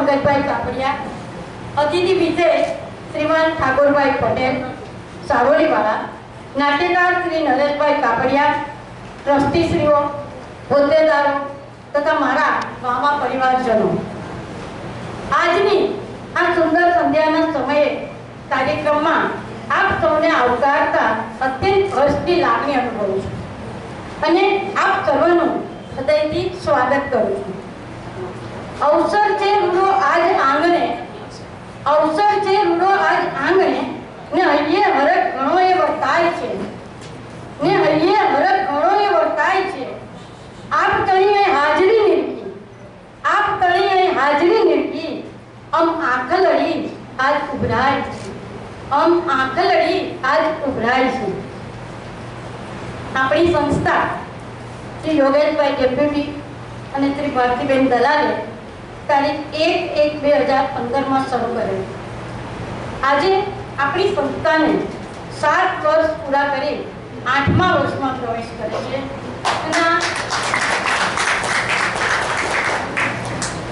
पंकजभाई कापड़िया, अतिथि विशेष श्रीमान ठाकुरभाई पटेल सारोलीवाला, नाट्यकार श्री नरेशभाई कापड़िया, ट्रस्टीश्रीओ, होद्देदारो तथा मारा मामा परिवारजनों, आजनी आ सुंदर संध्याना समये कार्यक्रम में आप सौने आवकारता अत्यंत हर्षनी लागणी अनुभवुं छुं अने आप सर्वનું હૃદયથી સ્વાગત કરું છું। અવસર છે રૂડો આજ આંગણે, અવસર છે રૂડો આજ આંગણે ને હૈયે હરખ ઘણો એ વર્તાય છે, ને હૈયે હરખ ઘણો એ વર્તાય છે। આપ તણીએ હાજરી નિરખી, આપ તણીએ હાજરી નિરખી, અમ આંખલડી આજ ઉભરાય છે, અમ આંખલડી આજ ઉભરાય છે। આપણી સંસ્થા श्री योगेशभाई डेप्यूटी અને શ્રી ભારતીબેન દલાલે તારીખ 1/1/2015 માં શરૂ કરેલ। આજે આપણી સંસ્થાને 7 વર્ષ પૂરા કરી 8મા વર્ષમાં પ્રવેશ કરે છે અને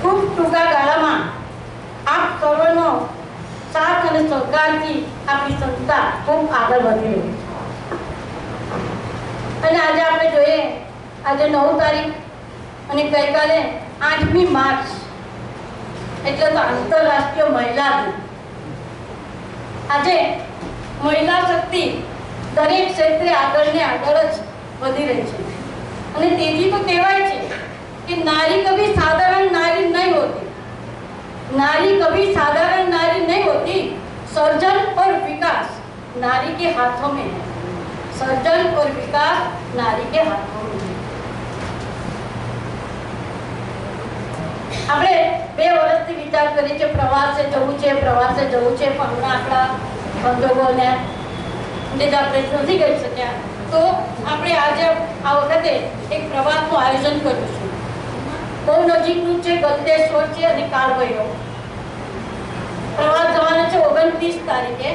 ખૂબ ટૂંકા ગાળામાં આપ સર્વનો સાથ અને સહકારથી આપણી સંસ્થા ખૂબ આગળ વધી રહી છે। અને આજે આપણે જોઈએ आज 9 तारीख અને ગઈકાલે 8મી માર્ચ એટલે તો આંતરરાષ્ટ્રીય મહિલા દિન। આજે મહિલા શક્તિ દરેક ક્ષેત્રે આગળ ને આગળ જ વધી રહી છે અને તેથી તો કહેવાય છે કે નારી કભી સાધારણ નારી નહીં હોતી, नारी कभी साधारण नारी नहीं होती, सर्जन और विकास नारी के हाथों में है, सर्जन और विकास नारी के हाथों में है। આપણે 2 વર્ષથી વિચાર કરી છે પ્રવાસે જવું છે, પ્રવાસે જવું છે, પણ હમણાં આપણા સંજોગોને લીધે આપણે નથી કરી શક્યા, તો આપણે આજે આ વખતે એક પ્રવાસનું આયોજન કર્યું છે। બહુ નજીકનું છે, ગલતેશ્વર છે અને કાળભૈરવ। પ્રવાસ જવાનો છે 29 તારીખે,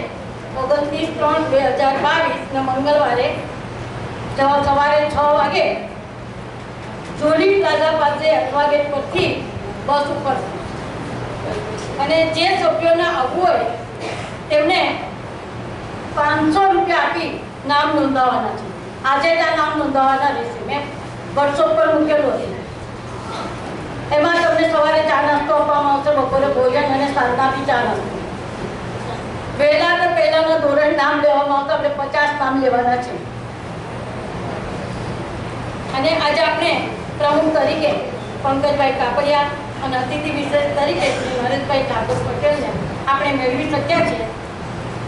29/3/2022 ને મંગળવારે સવારે 6 વાગે જોડી પ્લાઝા પાસે અઠવા ગેટ પરથી बस ऊपर અને જે સભ્યોના આવવું હોય તેમને 500 રૂપિયા આપી નામ નોંધાવવાના છે। આજે જ આ નામ નોંધાવવાના રહેશે। મેં WhatsApp પર મૂકેલું હતું। એમાં તમને સવારે ચા નાસ્તો આપવામાં આવશે, બપોરે ભોજન અને સાંજના બી ચા નાસ્તો। પહેલા તો પહેલાના ધોરણ નામ લેવામાં આવતા, આપણે 50 નામ લેવાના છે। અને આજે આપણે પ્રમુખ તરીકે પંકજભાઈ કાપડિયા અને અતિથિ વિશેષ તરીકે શ્રી નરેશભાઈ ઠાકોર પટેલને આપણે મેળવી શક્યા છે,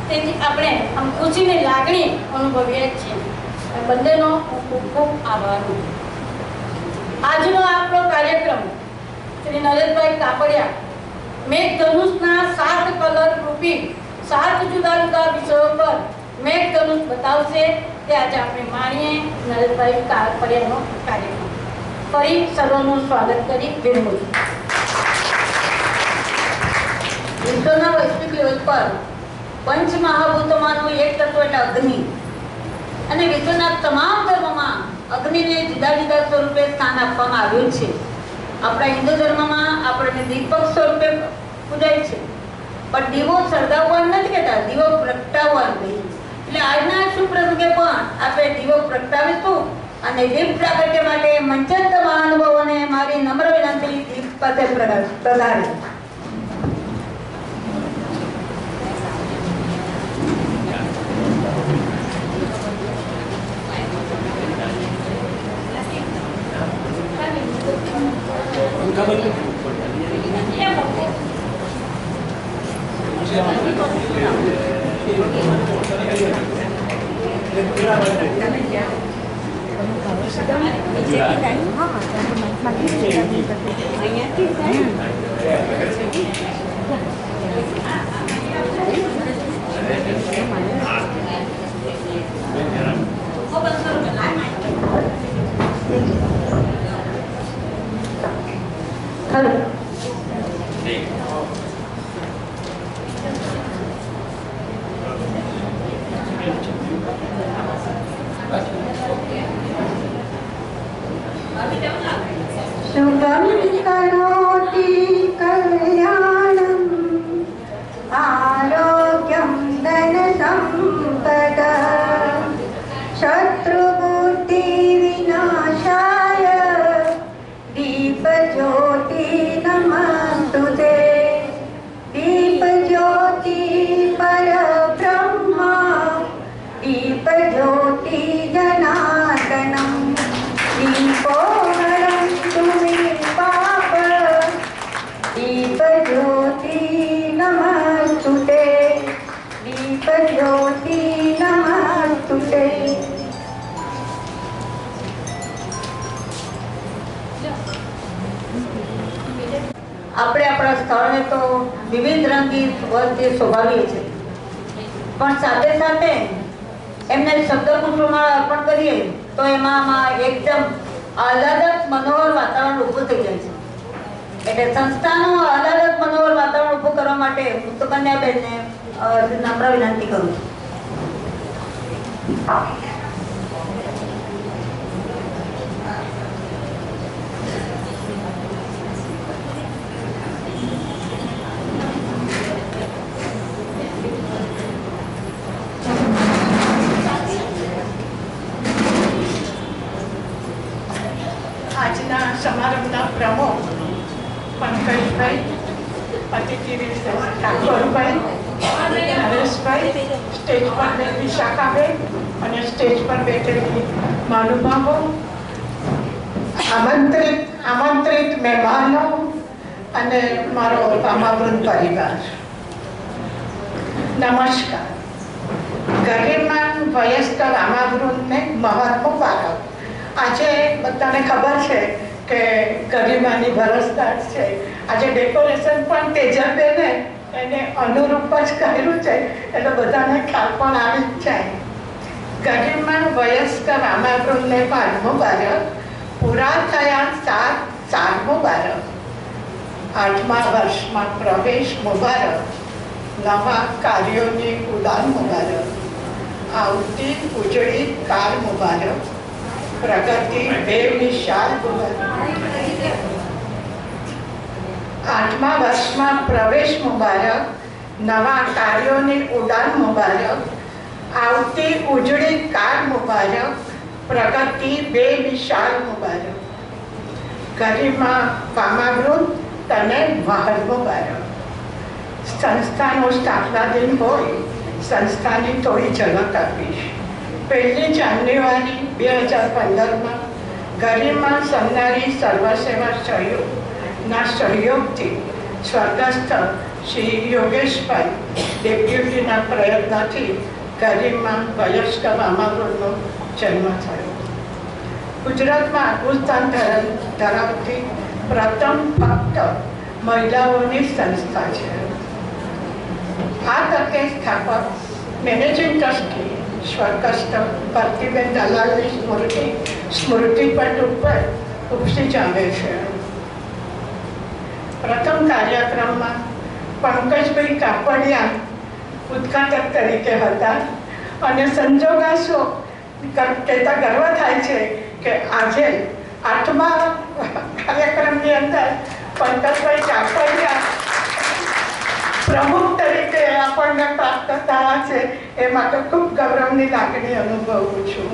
તેથી આપણે આમ ખુશીની લાગણી અનુભવીએ છીએ। બંનેનો ખૂબ ખૂબ આભાર। આજનો આપણો કાર્યક્રમ શ્રી નરેશભાઈ કાપડિયા મેઘધનુષના 7 કલર રૂપી 7 જુદા જુદા વિષયો પર મેઘધનુષ બતાવશે, તે આજે આપણે માણીએ નરેશભાઈ કાપડિયાનો કાર્યક્રમ। ફરી સર્વનું સ્વાગત કરી વિરમું છું। વિશ્વના વૈશ્વિક લેવલ પર પંચ મહાભૂતોમાંનું એક તત્વ એટલે અગ્નિ, અને વિશ્વના તમામ ધર્મોમાં અગ્નિને જુદા જુદા સ્વરૂપે સ્થાન આપવામાં આવ્યું છે। આપણા હિન્દુ ધર્મમાં આપણને દીપક સ્વરૂપે પૂજાય છે, પણ દીવો સળગાવવાનું નથી કહેતા, દીવો પ્રગટાવવાનું કહીએ। એટલે આજના શુભ પ્રસંગે પણ આપણે દીવો પ્રગટાવીશું અને દીપ પ્રાગટ્ય માટે મંચસ્થ મહાનુભાવોને મારી નમ્ર વિનંતી દીપ પાસે પ્રદાન। शुभम करोति कल्याण સ્થળને તો વિવિધ રંગી વર્ગથી શોભાવીએ છીએ, પણ સાથે સાથે એમને શબ્દપુષ્પમાળા અર્પણ કરીએ તો એમાં એકદમ આહલાદક મનોહર વાતાવરણ ઊભું થઈ જાય છે. એટલે સંસ્થાનું આહલાદક મનોહર વાતાવરણ ઊભું કરવા માટે મુક્તકન્યાબેનને નમ્ર વિનંતી કરું છું. આજના સમારંભના પ્રમુખ પંકજભાઈ, અતિથિ ઠાકોરભાઈ, નરેશભાઈ, સ્ટેજ પર બેઠી શાખાબેન અને સ્ટેજ પર બેઠેલી મહાનુભાવો, આમંત્રિત મહેમાનો અને મારો પામાવૃંદ પરિવાર, નમસ્કાર. ગરિમાન વયસ્ક રામાવૃંદને મહત્વ. આજે બધાને ખબર છે કે ગરિમાની વરસગાંઠ છે. આજે ડેકોરેશન પણ તેજલબેને એને અનુરૂપ જ કર્યું છે, એટલે બધાને ખ્યાલ પણ આવી જ જાય. ગરિમાન વયસ્ક રામાવૃંદને પણ મુબારક. પૂરા થયા 7 મુબારક. 8મા વર્ષમાં પ્રવેશ મુબારક. નવા કાર્યોની ઉડાન મુબારક. આવતી ઉજળી કાળ મુબારક. પ્રગતિ બેમિસાલ મુબારક. 8મા વર્ષમાં પ્રવેશ મુબારક. નવા કાર્યોની ઉડાન મુબારક. આવતી ઉજળી કાળ મુબારક. પ્રગતિ બેમિસાલ મુબારક. ગરિમા પામાવૃંદ તને મહલ મુબારક. સંસ્થાનો સ્થાપના દિન હોય, સંસ્થાની થોડી ઝલક આપીશ. 1 જાન્યુઆરી 2015માં ગરિમા સન્નારી સર્વસેવા સહયોગના સહયોગથી સ્વર્ગસ્થ શ્રી યોગેશભાઈ ડેપ્યુટીના પ્રયત્નથી ગરિમા વયસ્ક રામાવૃંદનો જન્મ થયો. ગુજરાતમાં આગવું સ્થાન ધરાવતી પ્રથમ ફક્ત મહિલાઓની સંસ્થા છે. આ તકે સ્થાપક મેનેજિંગ ટ્રસ્ટી સ્વર્ગસ્થ ભક્તિબેન દલાલની સ્મૃતિપટ ઉપર ઉપસી જામે છે. પ્રથમ કાર્યક્રમમાં પંકજભાઈ કાપડિયા ઉદ્ઘાટક તરીકે હતા અને સંજોગાસો કહેતા ગર્વ થાય છે કે આજે 8મા કાર્યક્રમની અંદર પંકજભાઈ કાપડિયા પ્રમુખ તરીકે આપણને પ્રાપ્ત થયા છે. એ માટે ખૂબ ગૌરવની લાગણી અનુભવું છું.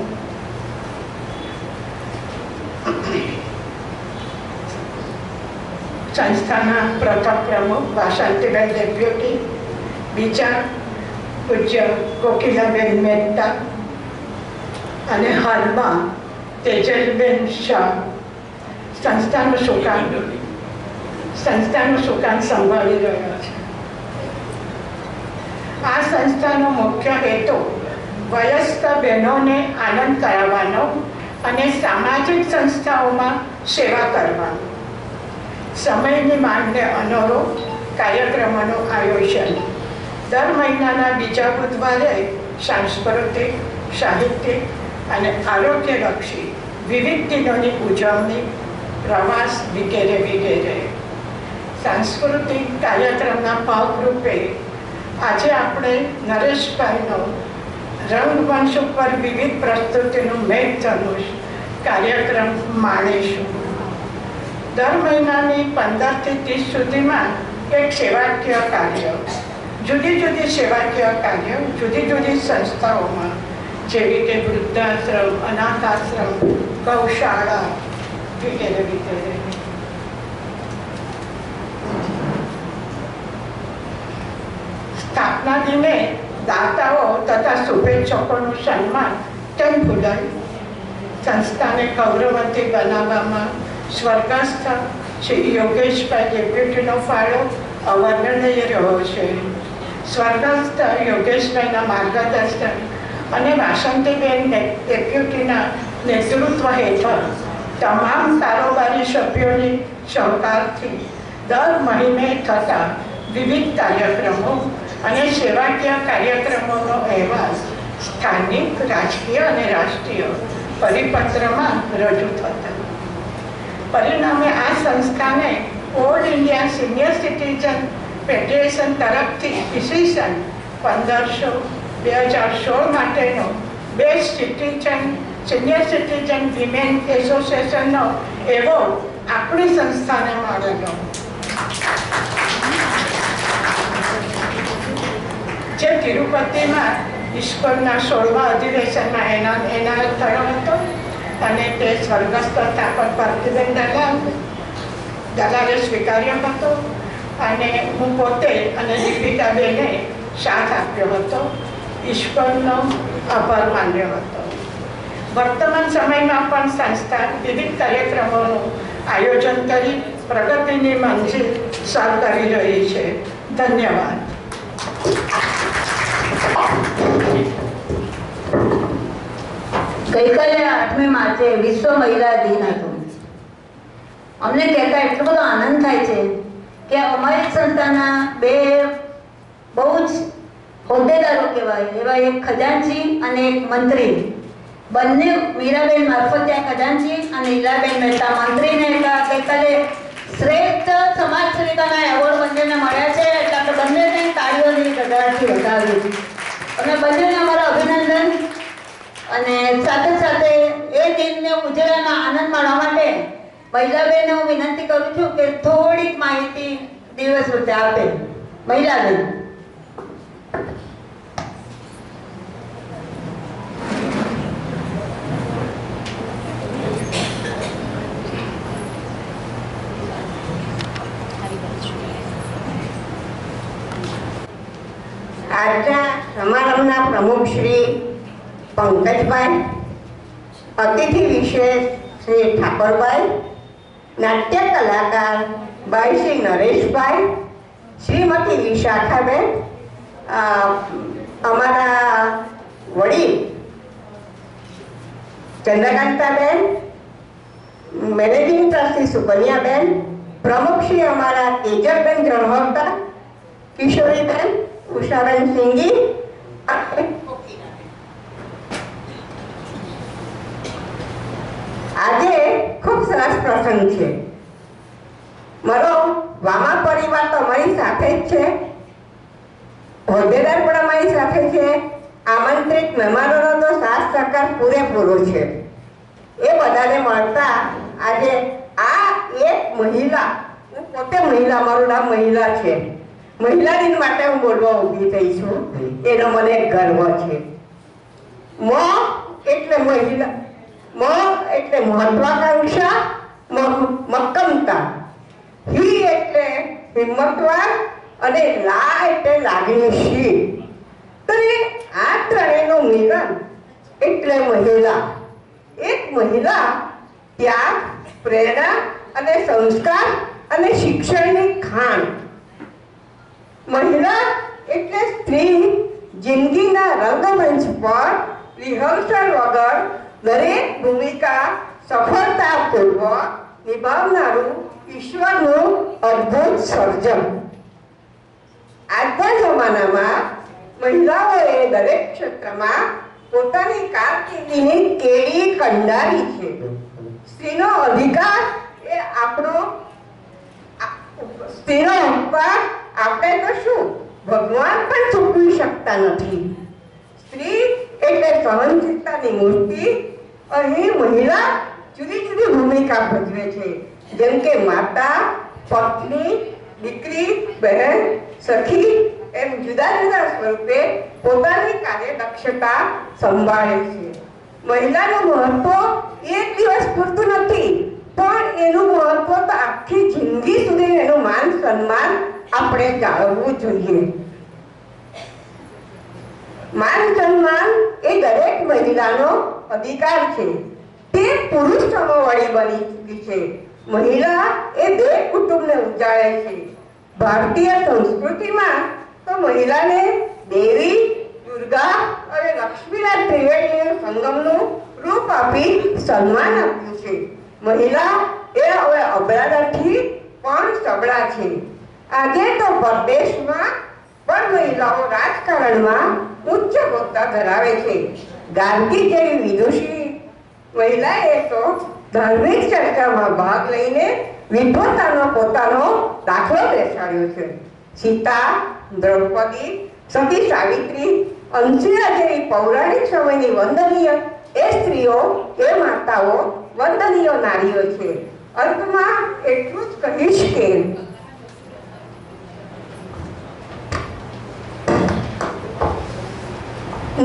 સંસ્થાના પ્રથમ પ્રમુખ વાસંતીબેન ડેપ્યુટી, બીજા પૂજ્ય કોકિલાબેન મહેતા અને હાલમાં તેજલબેન શાહ સંસ્થાનું સુકાન સંભાળી રહ્યા છે. આ સંસ્થાનો મુખ્ય હેતુ વયસ્ક બહેનોને આનંદ કરાવવાનો અને સામાજિક સંસ્થાઓમાં સેવા કરવાનો. સમયની માંગને અનુરૂપ કાર્યક્રમોનું આયોજન. દર મહિનાના બીજા બુધવારે સાંસ્કૃતિક, સાહિત્યિક અને આરોગ્યલક્ષી વિવિધ દિનોની ઉજવણી, પ્રવાસ વગેરે વગેરે. સાંસ્કૃતિક કાર્યક્રમના ભાગરૂપે આજે આપણે નરેશભાઈનો રંગમંચ ઉપર વિવિધ પ્રસ્તુતિનું મેઘધનુષ કાર્યક્રમ માણીશું. દર મહિનાની 15 થી 30 સુધીમાં એક સેવાકીય કાર્ય, જુદી જુદી સેવાકીય કાર્ય જુદી જુદી સંસ્થાઓમાં, જેવી કે વૃદ્ધાશ્રમ, અનાથાશ્રમ, ગૌશાળા વગેરે વગેરે. સ્થાપના દિને દાતાઓ તથા શુભેચ્છકોનું સન્માન કેમ ભૂલાય? સંસ્થાને ગૌરવવંતી બનાવવામાં સ્વર્ગસ્થ શ્રી યોગેશભાઈ ડેપ્યુટીનો ફાળો અવર્ણનીય રહ્યો છે. સ્વર્ગસ્થ યોગેશભાઈના માર્ગદર્શન અને વાસંતીબેન ડેપ્યુટીના નેતૃત્વ હેઠળ તમામ કારોબારી સભ્યોની સહકારથી દર મહિને થતા વિવિધ કાર્યક્રમો અને સેવાકીય કાર્યક્રમોનો અહેવાલ સ્થાનિક, રાજકીય અને રાષ્ટ્રીય પરિપત્રમાં રજૂ થતા. પરિણામે આ સંસ્થાને All India Senior Citizen Federation તરફથી ઈસવીસન 2016 માટેનો બેસ્ટ સિનિયર સિટીઝન વિમેન એસોસિએશનનો એવોર્ડ આપણી સંસ્થાને મળેલો, જે તિરુપતિમાં ઈશ્વરના 16મા અધિવેશનમાં એનાયત થયો હતો અને તે સ્વર્ગસ્થ સ્થાપક ભારતીબેન દલાલે સ્વીકાર્યો હતો અને હું પોતે અને દીપિકાબેને સાથ આપ્યો હતો. ઈશ્વરનો આભાર માન્યો હતો. વર્તમાન સમયમાં પણ સંસ્થા વિવિધ કાર્યક્રમોનું આયોજન કરી પ્રગતિની મંજિલ સર કરી રહી છે. ધન્યવાદ. ગઈકાલે 8મી માર્ચે વિશ્વ મહિલા દિન હતો. અમને કહેતા એટલો બધો આનંદ થાય છે કે અમારી સંસ્થાના બે બહુ જ હોદ્દેદારો કહેવાય એવા એક ખજાનચી અને એક મંત્રી, બંને મીરાબેન મારફતિયા ખજાનચી અને ઈલાબેન મહેતા મંત્રીને ગઈકાલે શ્રેષ્ઠ સમાજ સેવિકાના એવોર્ડ બંનેને મળ્યા છે. એટલે આપણે બંનેને તાળીઓની ગગડાટથી વધાવીએ અને બંનેને અમારા અભિનંદન. અને સાથે સાથે એ દિનને ઉજવવાના આનંદ માણવા માટે મહિલાબેનને હું વિનંતી કરું છું કે થોડીક માહિતી દિવસ વચ્ચે આપે. મહિલાબેન. આજના સમારંભના પ્રમુખ શ્રી પંકજભાઈ, અતિથિ વિશેષ શ્રી ઠાકોરભાઈ, નાટ્ય કલાકાર ભાઈ શ્રી નરેશભાઈ, શ્રીમતી વિશાખાબેન, અમારા વડીલ ચંદ્રકાંતાબેન, મેનેજિંગ ટ્રસ્ટી સુકન્યાબેન, પ્રમુખ શ્રી અમારા તેજલબેન જણહોતા, કિશોરીબેન, ઉષાબેન સિંઘી, આજે ખૂબ સરસ પ્રસંગ છે. મારો વામા પરિવાર તો અમારી સાથે જ છે, હોદ્દેદાર પણ અમારી સાથે છે, આમંત્રિત મહેમાનોનો તો સાથ સહકાર પૂરેપૂરો છે. એ બધાને મળતા આજે આ એક મહિલા, હું પોતે મહિલા, મારું નામ મહિલા છે, મહિલા દિન માટે હું બોલવા ઊભી થઈ છું. એનો મને ગર્વ છે. મ એટલે મહિલા, મ એટલે મહત્વાકાંક્ષા, મક્કમતા, હી એટલે હિંમતવાન અને લા એટલે લાગણીશીલ. તો આ ત્રણેયનું મિલન એટલે મહિલા. એક મહિલા ત્યાગ, પ્રેરણા અને સંસ્કાર અને શિક્ષણની ખાણ. મહિલા એટલે સ્ત્રી જિંદગીના રંગમંચ પર રિહર્સલ વગર દરેક ભૂમિકા સફળતાપૂર્વક નિભાવનારું ઈશ્વરનું અદ્ભુત સર્જન. આજના જમાનામાં મહિલાઓએ દરેક ક્ષેત્રમાં પોતાની કારકિર્દીની કેડી કંડારી છે. સ્ત્રીનો અધિકાર એ આપણો, સ્ત્રીનો ઉપકાર આપણે તો શું ભગવાન પણ ચૂકવી શકતા નથી. સ્ત્રી એટલે સહનશીલતાની મૂર્તિ. અહીં મહિલા જુદી જુદી ભૂમિકા ભજવે છે, જેમ કે માતા, પત્ની, દીકરી, બહેન, સખી એમ જુદા જુદા સ્વરૂપે પોતાની કાર્યદક્ષતા સંભાળે છે. મહિલાનું મહત્વ એક દિવસ પૂરતું નથી, પણ એનું મહત્વ તો આખી જિંદગી સુધી એનું માન સન્માન આપણે જાળવવું જોઈએ. માન સન્માન એ દરેક મહિલાનો અધિકાર છે. તે પુરુષ સમોવડી બની ચૂકી છે. મહિલા એ દેવ કુટુંબને ઉજાળે છે. ભારતીય સંસ્કૃતિમાં તો મહિલાને દેવી, દુર્ગા અને લક્ષ્મીના ત્રિવેણીના સંગમનું રૂપ આપી સન્માન આપ્યું છે. મહિલા એ હવે અબળા નથી, પણ સબળા છે. આજે તો પરદેશમાં પણ મહિલાઓ રાજકારણમાં ઉચ્ચ હોદ્દા ધરાવે છે. ગાંધી જેવી વિદુષી મહિલાએ તો ધાર્મિક ચર્ચામાં ભાગ લઈને વિદ્વતાનો પોતાનો દાખલો બેસાડ્યો છે. સીતા, દ્રૌપદી, સતી સાવિત્રી, અંશિયા જેવી પૌરાણિક સમયની વંદનીય એ સ્ત્રીઓ, એ માતાઓ વંદનીય નારીઓ છે. અંતમાં એટલું જ કહીશ કે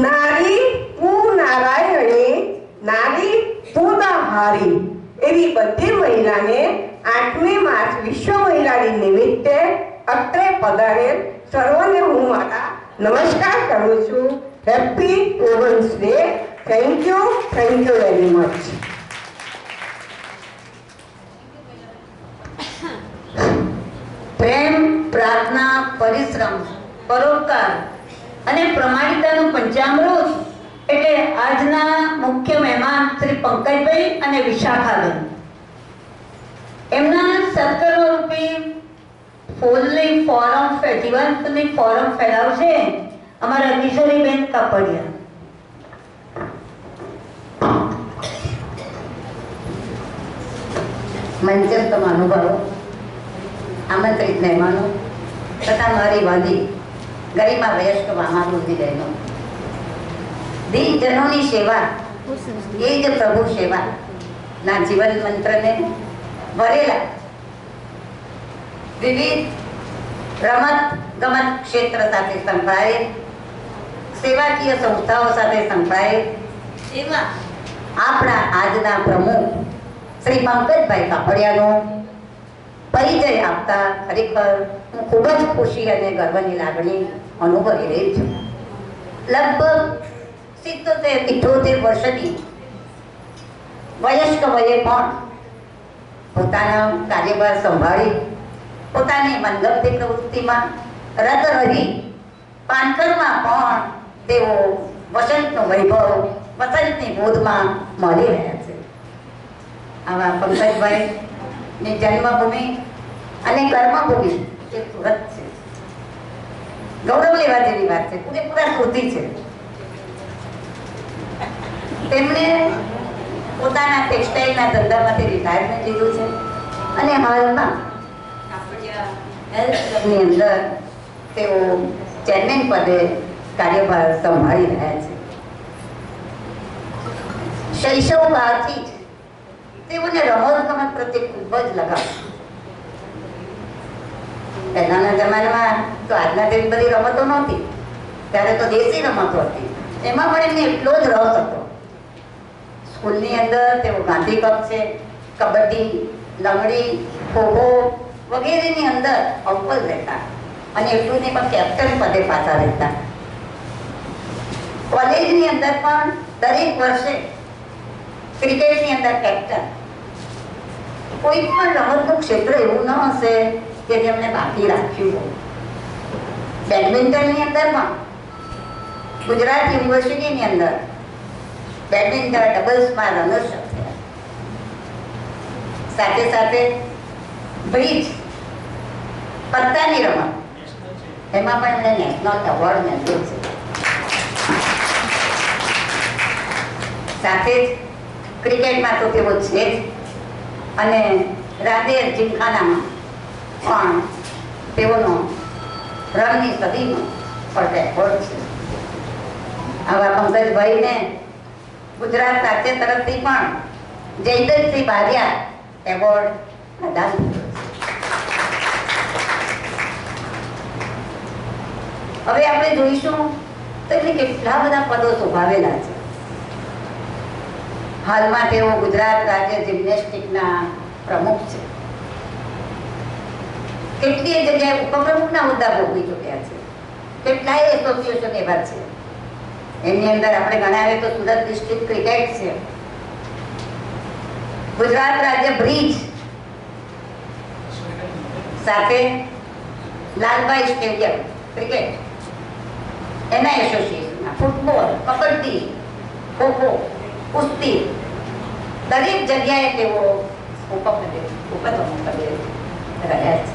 નારી તું નારાયણી, નારી તું હારી એવી બધી મહિલાને 8મી માર્ચ વિશ્વ મહિલા દિન નિમિત્તે અત્રે પધારેલ સર્વને હું મારા નમસ્કાર કરું છું. Happy women's day. Thank you very much. પ્રેમ, પ્રાર્થના, પરિશ્રમ, પરોપકાર અને પ્રમાણિકતાનું પંચામૃત એટલે આજના મુખ્ય મહેમાન શ્રી પંકજભાઈ અને વિશાખાબેન. એમના સત્કર્મ રૂપી ફૂલની જીવંતની ફોરમ ફેલાવશે અમારા કિશોરીબેન કાપડિયા. મંચસ્થ મહાનુભાવો, આમંત્રિત મહેમાનો તથા મારી વાદી ગરિમા વયસ્ક મહાપુરુષની બહેનો, દીનજનોની સેવા એ જ પ્રભુ સેવા ના જીવન મંત્રને ભરેલા વિવિધ રમત ગમત ક્ષેત્ર સાથે સંકળાયેલ, સેવાકીય સંસ્થાઓ સાથે સંકળાયેલ એવા આપણા આજના પ્રમુખ શ્રી પંકજભાઈ કાપડિયાનો પરિચય આપતા ખરેખર હું ખૂબ જ ખુશી અને ગર્વની લાગણી અનુભવી રહી છું. લગભગ 77-78 વર્ષની વયસ્ક વયે પણ પોતાના કાર્યભાર સંભાળી પોતાની મનગમતી પ્રવૃત્તિમાં રત રહી પાનખરમાં પણ તેઓ વસંતનો વૈભવ, વસંતની ગોદમાં મળી રહ્યા છે. આવા પંકજભાઈની જન્મભૂમિ અને કર્મભૂમિ એ સુરત છે. ગૌરવ લેવા જેવી વાત છે, પૂરેપૂરા સુરતી છે. તેમણે પોતાના ટેક્સટાઇલના ધંધામાંથી રિટાયરમેન્ટ લીધું છે અને હાલમાં હેલ્થ ક્લબની અંદર તેઓ ચેરમેન પદે કાર્યભાર સંભાળી રહ્યા છે. શૈશવકાળથી જ તેઓને રમતગમત પ્રત્યે ખૂબ જ લગાવ. પહેલાના જમાનામાં તો આજના જેવી બધી રમતો નહોતી, ત્યારે તો દેશી રમતો હતી. એમાં પણ એમને એટલો જ રસ હતો. સ્કૂલની અંદર તેઓ ગાંધી કપ છે, કબડ્ડી, લંગડી, ખોખો વગેરેની અંદર અવ્વલ રહેતા અને એટલું નહીં પણ કેપ્ટન પદે પાછા રહેતા. કોલેજની અંદર પણ દરેક વર્ષે ક્રિકેટની અંદર કેપ્ટન. કોઈ પણ રમતનું ક્ષેત્ર એવું ન હશે કે જેમને બાકી રાખ્યું હોય. બેડમિન્ટનની અંદર પણ ગુજરાત યુનિવર્સિટીની અંદર બેડમિન્ટન ડબલ્સમાં રનર્સઅપ થયા. સાથે સાથે બ્રિજ, પત્તાની રમત, એમાં પણ એમણે નેશનલ એવોર્ડ મેળવ્યો છે. સાથે જ ક્રિકેટમાં તો તેઓ છે જ અને રાધેર જીમખાનામાં પણ તેઓનો રનની સદીનો પણ રેકોર્ડ છે. આવા પંકજભાઈને ગુજરાત રાજ્ય તરફથી પણ જયદતસિંહ બારિયા એવોર્ડ પ્રદાન કર્યો છે. હવે આપણે જોઈશું તો એમને કેટલા બધા પદો શોભાવેલા છે. હાલમાં તેઓ ગુજરાત રાજ્ય જિમ્નેસ્ટિકના પ્રમુખ છે. કેટલીય જગ્યાએ ઉપપ્રમુખના હોદ્દા ભોગવી ચૂક્યા છે. કેટલાય એસોસિએશન એવા છે. એની અંદર આપણે ગણાવીએ તો સુરત ડિસ્ટ્રિક્ટ ક્રિકેટ છે, ગુજરાત રાજ્ય બ્રિજ, સાથે લાલભાઈ સ્ટેડિયમ ક્રિકેટ એના એસોસિએશનના, ફૂટબોલ, કબડ્ડી, ખોખો, કુસ્તી દરેક જગ્યાએ તેઓ ઉપપ્રમુખ કરે. રહ્યા છે.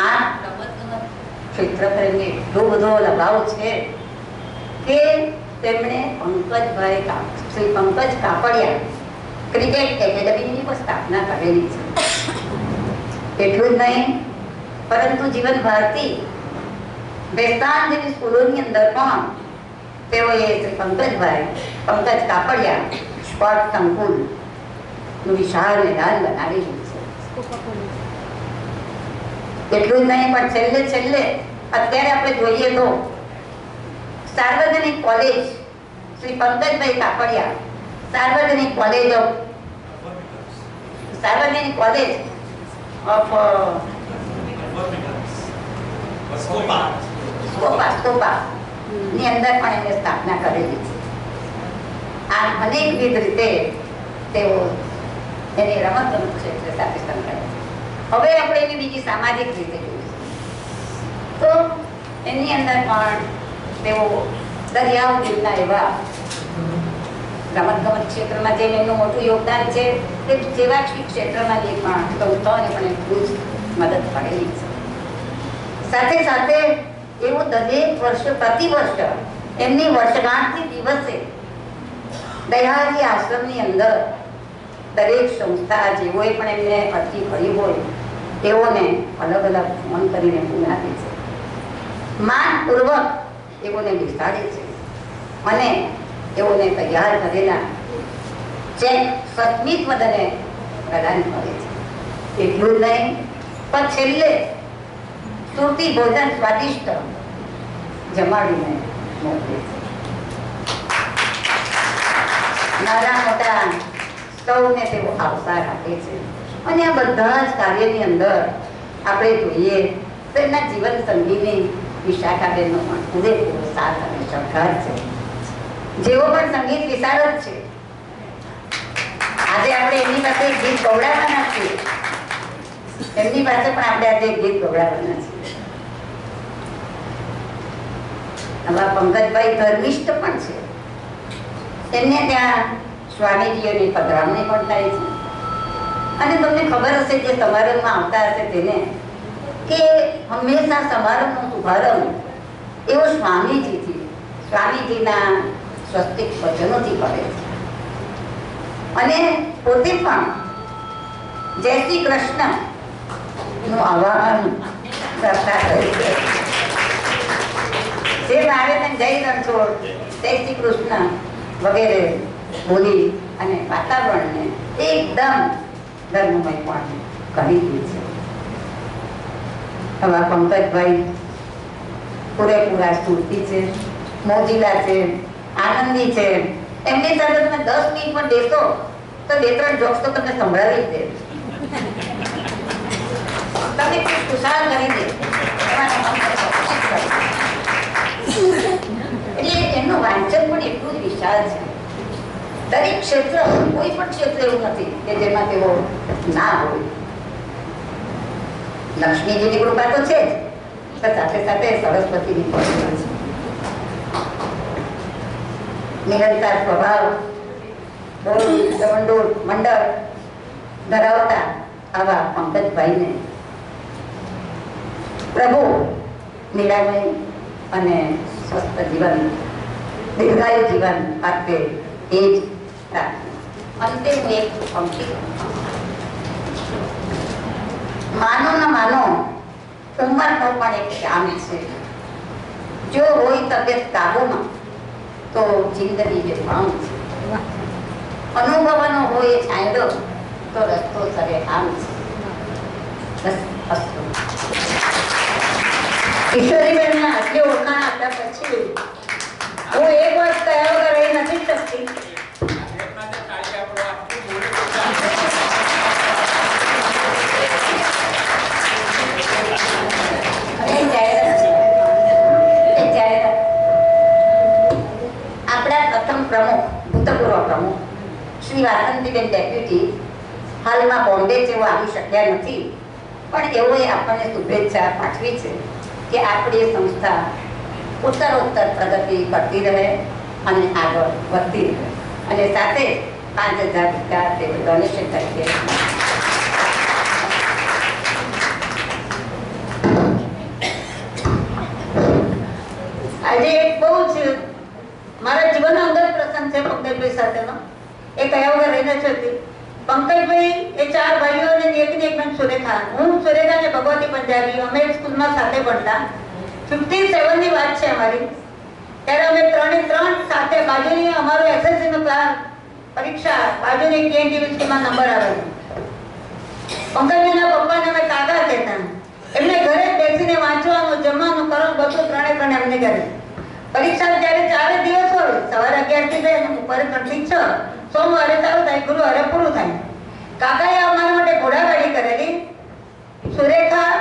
આ રમતગમત ક્ષેત્ર પર એમને એટલો બધો લગાવ છે કે તેમણે શ્રી પંકજ કાપડિયા ક્રિકેટ એકેડમીની પણ સ્થાપના કરેલી છે. એટલું જ નહીં, પરંતુ જીવન ભારતી વેસ્તાન જેવી સ્કૂલોની અંદર પણ તેઓએ શ્રી પંકજ કાપડિયા સ્પોર્ટ સંકુલનું વિશાળ મેદાન બનાવેલું છે. એટલું જ નહીં, પણ છેલ્લે અત્યારે આપણે જોઈએ તો સાર્વજનિક કોલેજ શ્રી પંકજભાઈ કાપડિયા સાર્વજનિક કોલેજ ઓફ સ્કોપા ની અંદર પણ એમને સ્થાપના કરેલી છે. આ અનેકવિધ રીતે તેઓ એની રમતગમત ક્ષેત્ર સાથે સંકળાયેલા છે. હવે આપણે એની બીજી સામાજિક રીતે જોઈશું તો એની અંદર પણ તેઓ દરિયાઓ દિલના એવા રમતગમત ક્ષેત્રમાં જેમ એમનું મોટું યોગદાન છે તે સેવાક્ષી ક્ષેત્રમાં જે પણ સંસ્થાઓને પણ એટલું જ મદદ મળેલી છે. સાથે સાથે એવો દરેક વર્ષ પ્રતિ વર્ષ એમની વર્ષગાંઠથી દિવસે દયાજી આશ્રમની અંદર દરેક સંસ્થા જેઓએ પણ એમને અરજી કરી હોય તેઓને અલગ અલગ ફોન કરીને બોલાવે છે, માનપૂર્વક એઓને બેસાડે છે અને એઓને તૈયાર કરેલા ચેક સસ્મિત વદને પ્રદાન કરે છે. એટલું જ નહીં, પણ છેલ્લે સુરતી ભોજન સ્વાદિષ્ટ જમાડીને મોકલે છે. નાના મોટા સૌને તેઓ આવકાર આપે છે. અને આ બધા જ કાર્યની અંદર આપણે જોઈએ તો એમના જીવન સંગીની વિશાખાબેનનો પણ પૂરેપૂરો સાથ અને સહકાર છે. જેઓ પણ સંગીત વિશારદ છે. આજે આપણે એમની પાસે એક ગીત ગવડાવવાના છીએ. એમની પાસે પણ આપણે આજે એક ગીત ગવડાવવાના છીએ. આવા પંકજભાઈ ધર્મિષ્ઠ પણ છે. એમને ત્યાં સ્વામીજીઓની પધરામણી પણ થાય છે. અને તમને ખબર હશે જે સમારંભમાં આવતા હશે તેને કે હંમેશા સમારંભનો શુભારંભ એવો સ્વામીજીના સ્વસ્તિક વચનોથી કરે છે. અને પોતે પણ જય શ્રી કૃષ્ણ નું આહ્વાન કરતા કરે છે. જે આવે તેમ જય રણછોડ, જય શ્રી કૃષ્ણ વગેરે બોલી અને વાતાવરણને એકદમ ધર્મમય પણ કરી દે છે. હવે પંકજભાઈ પૂરેપૂરા સ્ફૂર્તિ છે, મોજીલા છે, આનંદી છે. એમની સાથે તમે 10 મિનિટ પણ બેસો તો 2-3 જોક્સ તો તમને સંભળાવી જ દે, તમને ખુશાલ કરી દે. એટલે એમનું વાંચન પણ એટલું જ વિશાળ છે. દરેક ક્ષેત્ર, કોઈ પણ ક્ષેત્ર એવું નથી કે જેમાં તેઓ ના હોય. લક્ષ્મીજીની કૃપા તો છે જ, પણ સાથે સાથે સરસ્વતીની પણ છે. નિરંતર સ્વભાવ, મંડળ ધરાવતા આવા પંકજભાઈને પ્રભુ નિરામય અને સ્વસ્થ જીવન, દીર્ઘાયુ જીવન આપે એ જ પ્રાર્થના. અંતે હું એક પંક્તિ માનો ન માનો ઉંમરનો પણ એક શ્યામ છે. જો હોય તબિયત કાબુમાં તો જિંદગી બેફામ છે. અનુભવનો હોય છાંયડો તો રસ્તો સરે આમ છે. બસ અસ્તુ. ઈશ્વરીબેનના આટલી ઓળખાણ આપ્યા પછી હું એક વર્ષ કયા વગર રહી નથી શકતી. આપણા પ્રથમ પ્રમુખ, ભૂતપૂર્વ પ્રમુખ શ્રી વાસંતીબેન ડેપ્યુટી હાલમાં બોમ્બે જેવો આવી શક્યા નથી, પણ એઓએ આપણને શુભેચ્છા પાઠવી છે કે આપણી સંસ્થા ઉત્તરોત્તર પ્રગતિ કરતી રહે અને આગળ વધતી રહે. અને સાથે 5,000 રૂપિયા તેઓ ડોનેશન તરીકે આજે એક બહુ જ મારા જીવનનો અંદર પ્રસંગ છે પંકજભાઈ સાથેનો. એ કયા વગર રહી નથી હતી. પંકજભાઈ એ 4 ભાઈઓ અને એકની એક બેન સુરેખા. હું સુરેખા અને ભગવતી પંજાબી, અમે સ્કૂલમાં સાથે ભણતા. 57 ની વાત છે અમારી. ત્યારે અમે 3 સાથે બાજુની અમારો એસએસસી નો ક્લાસ પરીક્ષા બાજુની કેએનટીવી સ્કૂલમાં નંબર આવેલો. પંકજભાઈના પપ્પાને અમે કાકા કહેતા. એમને ઘરે બેસીને વાંચવાનું, જમવાનું, કરવાનું બધું ત્રણે એમને ઘરે. પરીક્ષા જ્યારે 4 દિવસ હોય, સવારે 11 થી જાય, બપોરે 3 થી 6, સોમવારે ચાલુ થાય, ગુરુવારે પૂરું થાય. કાકાએ અમારા માટે ઘોડાગાડી કરેલી. સુરેખા,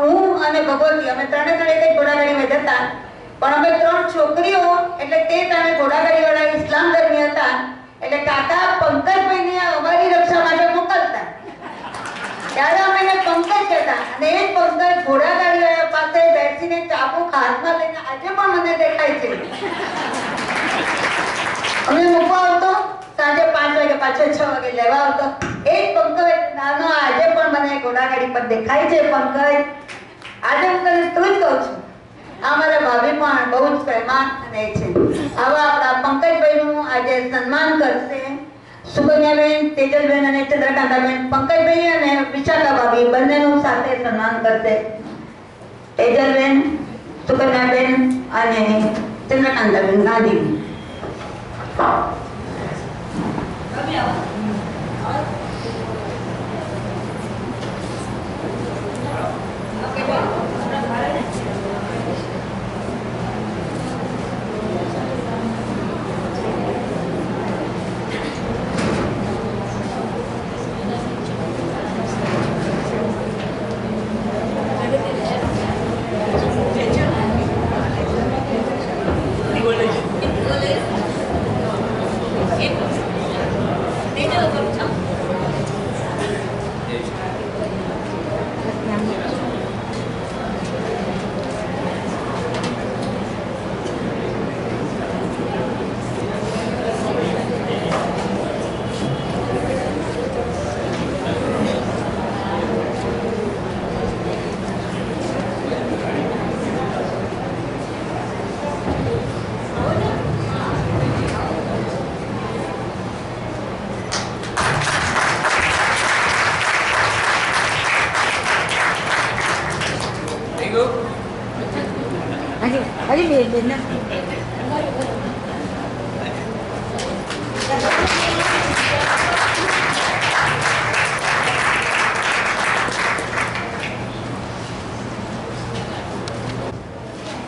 હું અને ભગવતી અમે ત્રણે એક જ ઘોડાગાડીમાં જતા. પણ અમે 3 છોકરીઓ એટલે તે ટાઈમે ઘોડાગાડી વાળા ઇસ્લામ ધર્મી હતા. એટલે કાકા પંકજભાઈને અમારી રક્ષા માટે મોકલતા. ત્યારે અમે એને પંકજ કહેતા. અને એ પંકજ ઘોડાગાડી વાળા પાસે બેસીને ચાબુક હાથમાં લઈને આજે પણ મને દેખાય છે. અમે મૂકવા આવતો, સાંજે 5 વાગે, પાછો 6 વાગે લેવા આવતો. એ જ પંકજ નાનો આજે પણ મને ઘોડાગાડી પર દેખાય છે. પંકજ આજે હું તને તું જ કહું છું. આ મારા ભાભી પણ બહુ જ પ્રેમાળ અને છે. આવા આપણા પંકજભાઈનું આજે સન્માન કરશે સુકન્યાબેન, તેજલબેન અને ચંદ્રકાંતાબેન. પંકજભાઈ અને વિશાખા ભાભી બંનેનું સાથે સન્માન કરશે તેજલબેન, સુકન્યાબેન અને ચંદ્રકાંતાબેન ગાંધી.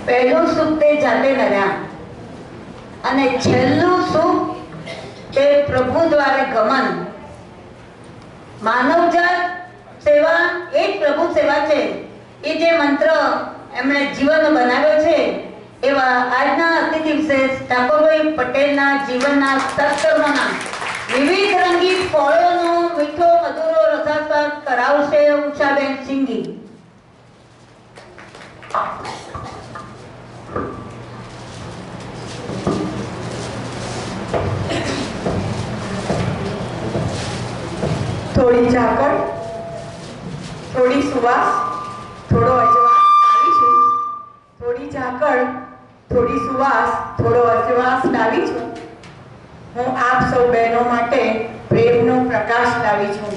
પહેલું સુખ તે જાતે કર્યા અને છેલ્લું સુખ તે પ્રભુ દ્વારે ગમન. માનવજાત સેવા એ જ પ્રભુ સેવા છે. એ જે મંત્ર એમણે જીવન બનાવ્યો છે એવા આજના અતિથિ વિશેષ ઠાકોરભાઈ પટેલના જીવનના સત્કર્મના વિવિધ રંગીત ફળોનો મીઠો મધુરો રસાસ્વાદ કરાવશે ઉષાબેન સિંઘી. થોડી ઝાકળ, થોડી સુવાસ, થોડો અજવાસ લાવી છું. થોડી ઝાકળ, થોડી સુવાસ, થોડો અજવાસ લાવી છું. હું આપ સૌ બહેનો માટે પ્રેમનો પ્રકાશ લાવી છું.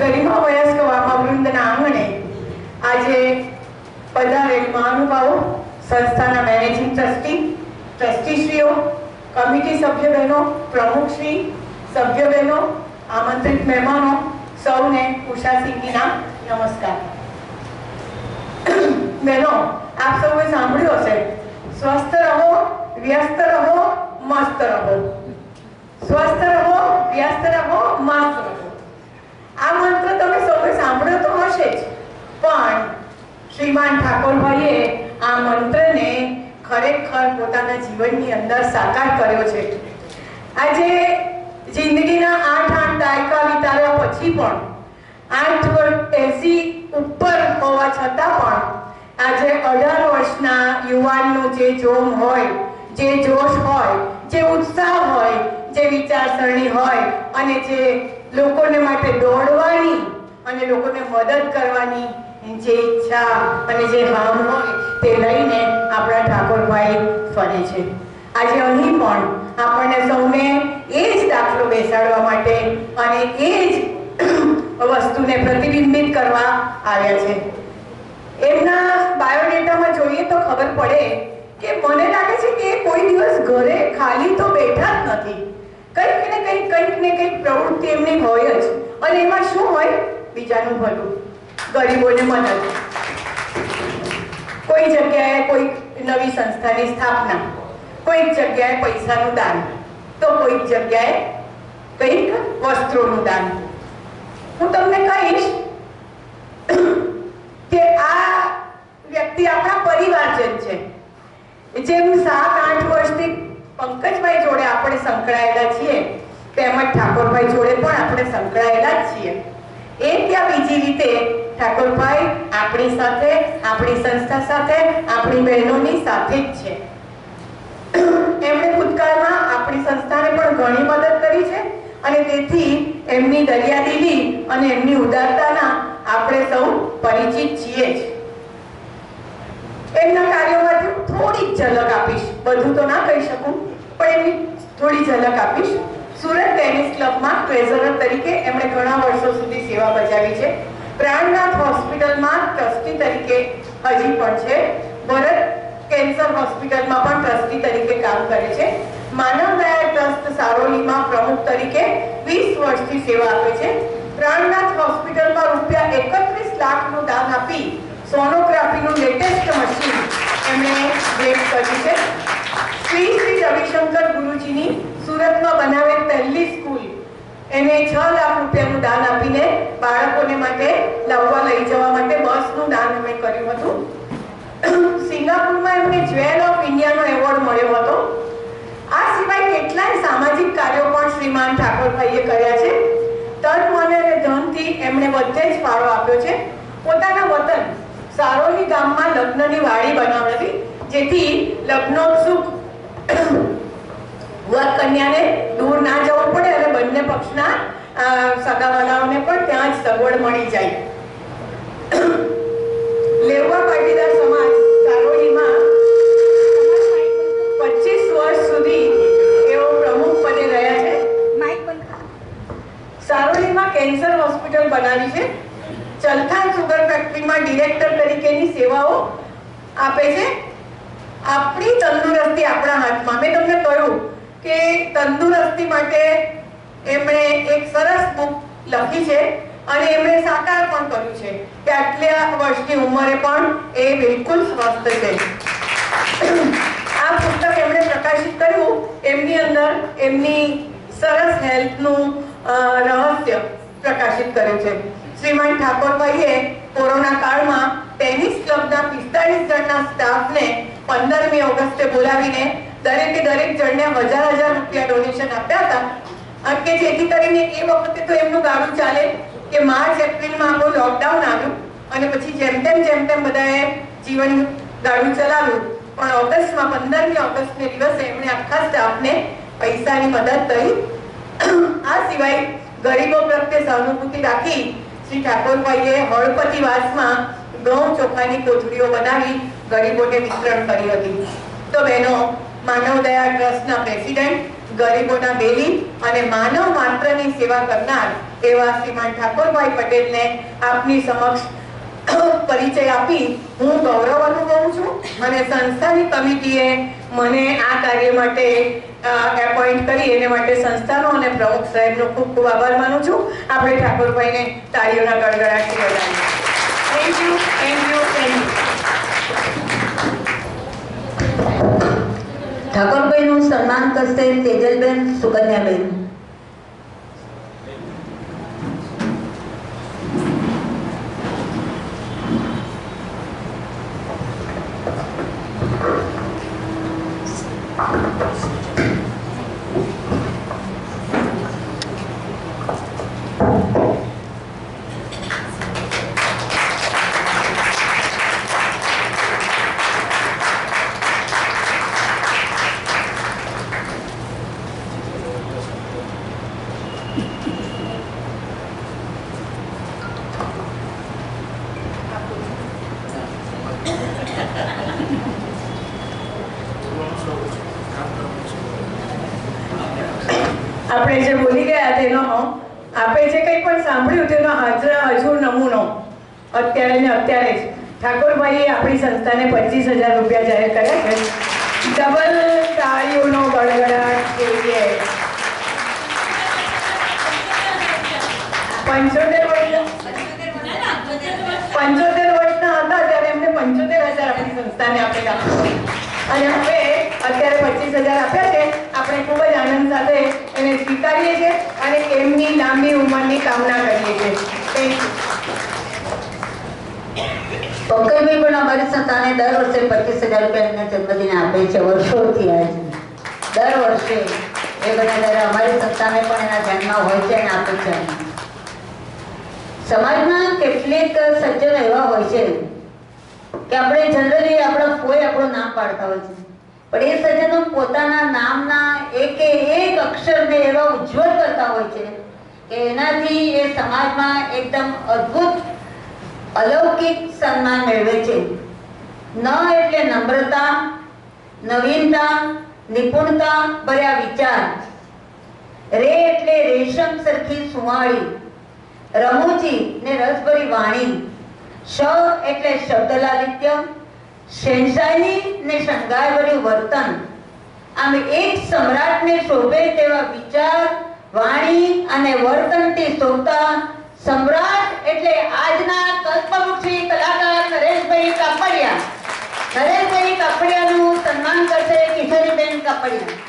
ગરિમા વયસ્ક વામાવૃંદના આંગણે આજે પધારેલ મહાનુભાવો, સંસ્થાના મેનેજિંગ ટ્રસ્ટી, ટ્રસ્ટીશ્રીઓ, કમિટી સભ્ય બહેનો, પ્રમુખશ્રી, સભ્ય બહેનો, આમંત્રિત મહેમાનો, સૌને ઉષા સિંઘીના નમસ્કાર. બહેનો, આપ સૌએ સાંભળ્યું હશે, સ્વસ્થ રહો, વ્યસ્ત રહો, મસ્ત રહો. સ્વસ્થ રહો, વ્યસ્ત રહો, મસ્ત રહો. આ મંત્ર તમે સૌએ સાંભળ્યો તો હશે જ, પણ શ્રીમાન ઠાકોરભાઈએ આ મંત્રને ખરેખર પોતાના જીવનની અંદર સાકાર કર્યો છે. આજે જિંદગીના 8 દાયકા વિતાવ્યા પછી પણ 80 ઉપર હોવા છતાં પણ આજે 18 વર્ષના યુવાનનો જે જોમ હોય, જે જોશ હોય, જે ઉત્સાહ હોય, જે વિચારસરણી હોય અને જે લોકોને માટે દોડવાની અને લોકોને મદદ કરવાની જે ઈચ્છા અને જે ભાવ હોય તે લઈને આપણા ઠાકોરભાઈ ફરે છે. આજે અહીં પણ આપણને સૌને એ જ દાખલો બેસાડવા માટે અને એ જ વસ્તુને પ્રતિબિંબિત કરવા આવ્યા છે. એમના બાયોડેટામાં જોઈએ તો ખબર પડે કે મને લાગે છે કે કોઈ દિવસ ઘરે ખાલી તો બેઠા જ નથી. કંઈક ને કંઈક પ્રવૃત્તિ એમની હોય જ. અને એમાં શું હોય? બીજાનું ભલું, ગરીબોને મદદ, કોઈ જગ્યાએ કોઈ નવી સંસ્થાની સ્થાપના, કોઈક જગ્યાએ પૈસાનું દાન, તો કોઈક જગ્યાએ કંઈક વસ્ત્રોનું દાન. હું તમને કહીશ કે આ વ્યક્તિ આપણા પરિવારજન છે. જેમ 7-8 વર્ષથી પંકજભાઈ જોડે આપણે સંકળાયેલા છીએ, તેમજ ઠાકોરભાઈ જોડે પણ આપણે સંકળાયેલા જ છીએ. એ ત્યાં બીજી રીતે ઠાકોરભાઈ આપણી સાથે, આપણી સંસ્થા સાથે, આપણી બહેનોની સાથે જ છે. એમણે ભૂતકાળમાં આપણી સંસ્થાને પણ ઘણી મદદ કરી છે અને તેથી એમની દરિયાદિલી અને એમની ઉદારતાના આપણે સૌ પરિચિત છીએ જ. એમના કાર્યોમાંથી થોડી ઝલક આપીશ, બધું તો ના કહી શકું, પણ એમની થોડી ઝલક આપીશ. સુરત ટેનિસ ક્લબમાં ટ્રેઝરર તરીકે એમણે ઘણા વર્ષો સુધી સેવા બજાવી છે. પ્રાણનાથ હોસ્પિટલમાં ટ્રસ્ટી તરીકે હજી પણ છે. ભરત કેન્સર હોસ્પિટલમાં પણ ટ્રસ્ટી તરીકે કામ કરે છે. માનવ દયા ટ્રસ્ટ સારોલીમાં પ્રમુખ તરીકે 20 વર્ષથી સેવા આપે છે. પ્રાણનાથ હોસ્પિટલમાં ₹31 લાખનું દાન આપી સોનોગ્રાફીનું લેટેસ્ટ મશીન એમણે ભેટ કર્યું છે. શ્રી રવિશંકર ગુરુજીની સુરતમાં બનાવેલ પહેલી સ્કૂલ, એને 6 લાખ રૂપિયાનું દાન આપીને બાળકોને માટે લાવવા લઈ જવા માટે બસનું દાન એમણે કર્યું હતું. સિંગાપુરમાં એમને જ્વેલ ઓફ ઇન્ડિયાનો એવોર્ડ મળ્યો હતો. આ સિવાય કેટલાય સામાજિક કાર્યો પણ શ્રીમાન ઠાકોરભાઈએ કર્યા છે. તન, મન અને ધનથી એમણે બધે જ ફાળો આપ્યો છે. પોતાના વતન સારોલી ગામમાં લગ્નની વાડી બનાવડી, જેથી લગ્નોત્સુક વર કન્યાને દૂર ના જવું પડે અને બંને પક્ષના સગાવાલાઓને પણ ત્યાં જ સગવડ મળી જાય. લેવા પાટીદાર સમાજ સારોલીમાં 25 વર્ષ સુધી એઓ પ્રમુખ પદે રહ્યા છે. સારોલીમાં કેન્સર હોસ્પિટલ બનાવી છે. ચલથાણ સુગર ફેક્ટરીમાં ડિરેક્ટર તરીકેની સેવાઓ આપે છે. આપણી તંદુરસ્તી આપણા હાથમાં. મેં તમને કહ્યું કે તંદુરસ્તી માટે એમણે એક સરસ બુક લખી છે અને એમણે સાકાર પણ કર્યું છે કે આટલા વર્ષની ઉંમરે પણ એ બિલકુલ સ્વસ્થ છે. આ પુસ્તક એમણે પ્રકાશિત કર્યું. એમની અંદર એમની સરસ હેલ્થનું રહસ્ય પ્રકાશિત કર્યું છે. શ્રીમાન ઠાકોરભાઈએ કોરોના કાળમાં ટેનિસ ક્લબના 45 જણના સ્ટાફને 15મી ઓગસ્ટે બોલાવીને દરેક જણને 1000 રૂપિયા ડોનેશન આપ્યા હતા કે જેથી કરીને એ વખતે તો એમનું ગાડું ચાલે કે માર્ચ એપ્રિલમાં આપણું લોકડાઉન આવ્યું અને પછી જેમ તેમ બધાએ જીવન ગાડું ચલાવ્યું. પણ ઓગસ્ટમાં 15મી ઓગસ્ટને દિવસે એમણે આખા સ્ટાફને પૈસાની મદદ કરી. આ સિવાય ગરીબો પ્રત્યે સહાનુભૂતિ રાખી શ્રી ઠાકોરભાઈએ હળપતિવાસમાં ઘઉં ચોખાની કોથળીઓ બનાવી ગરીબોને વિતરણ કરી હતી. તો બહેનો, માનવ દયા ટ્રસ્ટના પ્રેસિડેન્ટ, ગરીબોના બેલી અને માનવ માત્રની સેવા કરનાર એવા શ્રીમાન ઠાકોરભાઈ પટેલને આપની સમક્ષ પરિચય આપી હું ગૌરવ અનુભવું છું અને સંસ્થાની કમિટીએ મને આ કાર્ય માટે એપોઇન્ટ કરી એને માટે સંસ્થાનો અને પ્રમુખ સાહેબનો ખૂબ ખૂબ આભાર માનું છું. આપણે ઠાકોરભાઈને તાળીઓના ગડગડાટથી વધારીએ. Thank you. ઠાકોરભાઈનું સન્માન કરશે તેજલબેન સુકન્યાબેન. આપણે જે બોલી ગયા તેનો આપણે જે કંઈ પણ સાંભળ્યું તેનો હાજરા હજુર નમૂનો અત્યારે ને અત્યારે જ ઠાકોરભાઈએ આપણી સંસ્થાને 25,000 રૂપિયા જાહેર કર્યા છે. ડબલ તાળીઓનો ગડગડાટ જોઈએ. 75 વર્ષના હતા ત્યારે એમને 75,000 આપણી સંસ્થાને આપેલા અને હવે અત્યારે 25,000 આપ્યા છે. આપણે ખૂબ જ આનંદ સાથે એને સ્વીકારીએ છીએ અને એમની લાંબી ઉંમરની કામના કરીએ છીએ. Thank you. પંકજભાઈ પણ અમારી સંસ્થાને દર વર્ષે 25,000 રૂપિયા એમને જન્મદિને આપે છે. વર્ષોથી આ છે. દર વર્ષે એ બધા દર અમારી સંસ્થાને પણ એના ધ્યાનમાં હોય છે અને આપે છે. સમાજમાં કેટલીક સજ્જનો એવા હોય છે કે આપણે જનરલી આપણા કોઈ આપણું નામ પાડતા હોય છે, પણ એ સજ્જનો પોતાના નામના એકે એક અક્ષરને એવા ઉજ્જવળ કરતા હોય છે કે એનાથી એ સમાજમાં એકદમ અદ્ભુત અલૌકિક સન્માન મેળવે છે. ન એટલે નમ્રતા, નવીનતા, નિપુણતા ભર્યા વિચાર. રે એટલે રેશમ સરખી સુવાળી, રમૂજી ને રસભરી વાણી. શ એટલે શબ્દલાલિત્ય, શેનશાહી ને શણગારભર્યું વર્તન. આમ એક સમ્રાટને શોભે તેવા વિચાર, વાણી અને વર્તનથી શોભતા સમ્રાટ એટલે આજના કલ્પવૃક્ષી કલાકાર નરેશભાઈ કાપડિયા. નરેશભાઈ કાપડિયાનું સન્માન કરશે કિશોરીબેન કાપડિયા.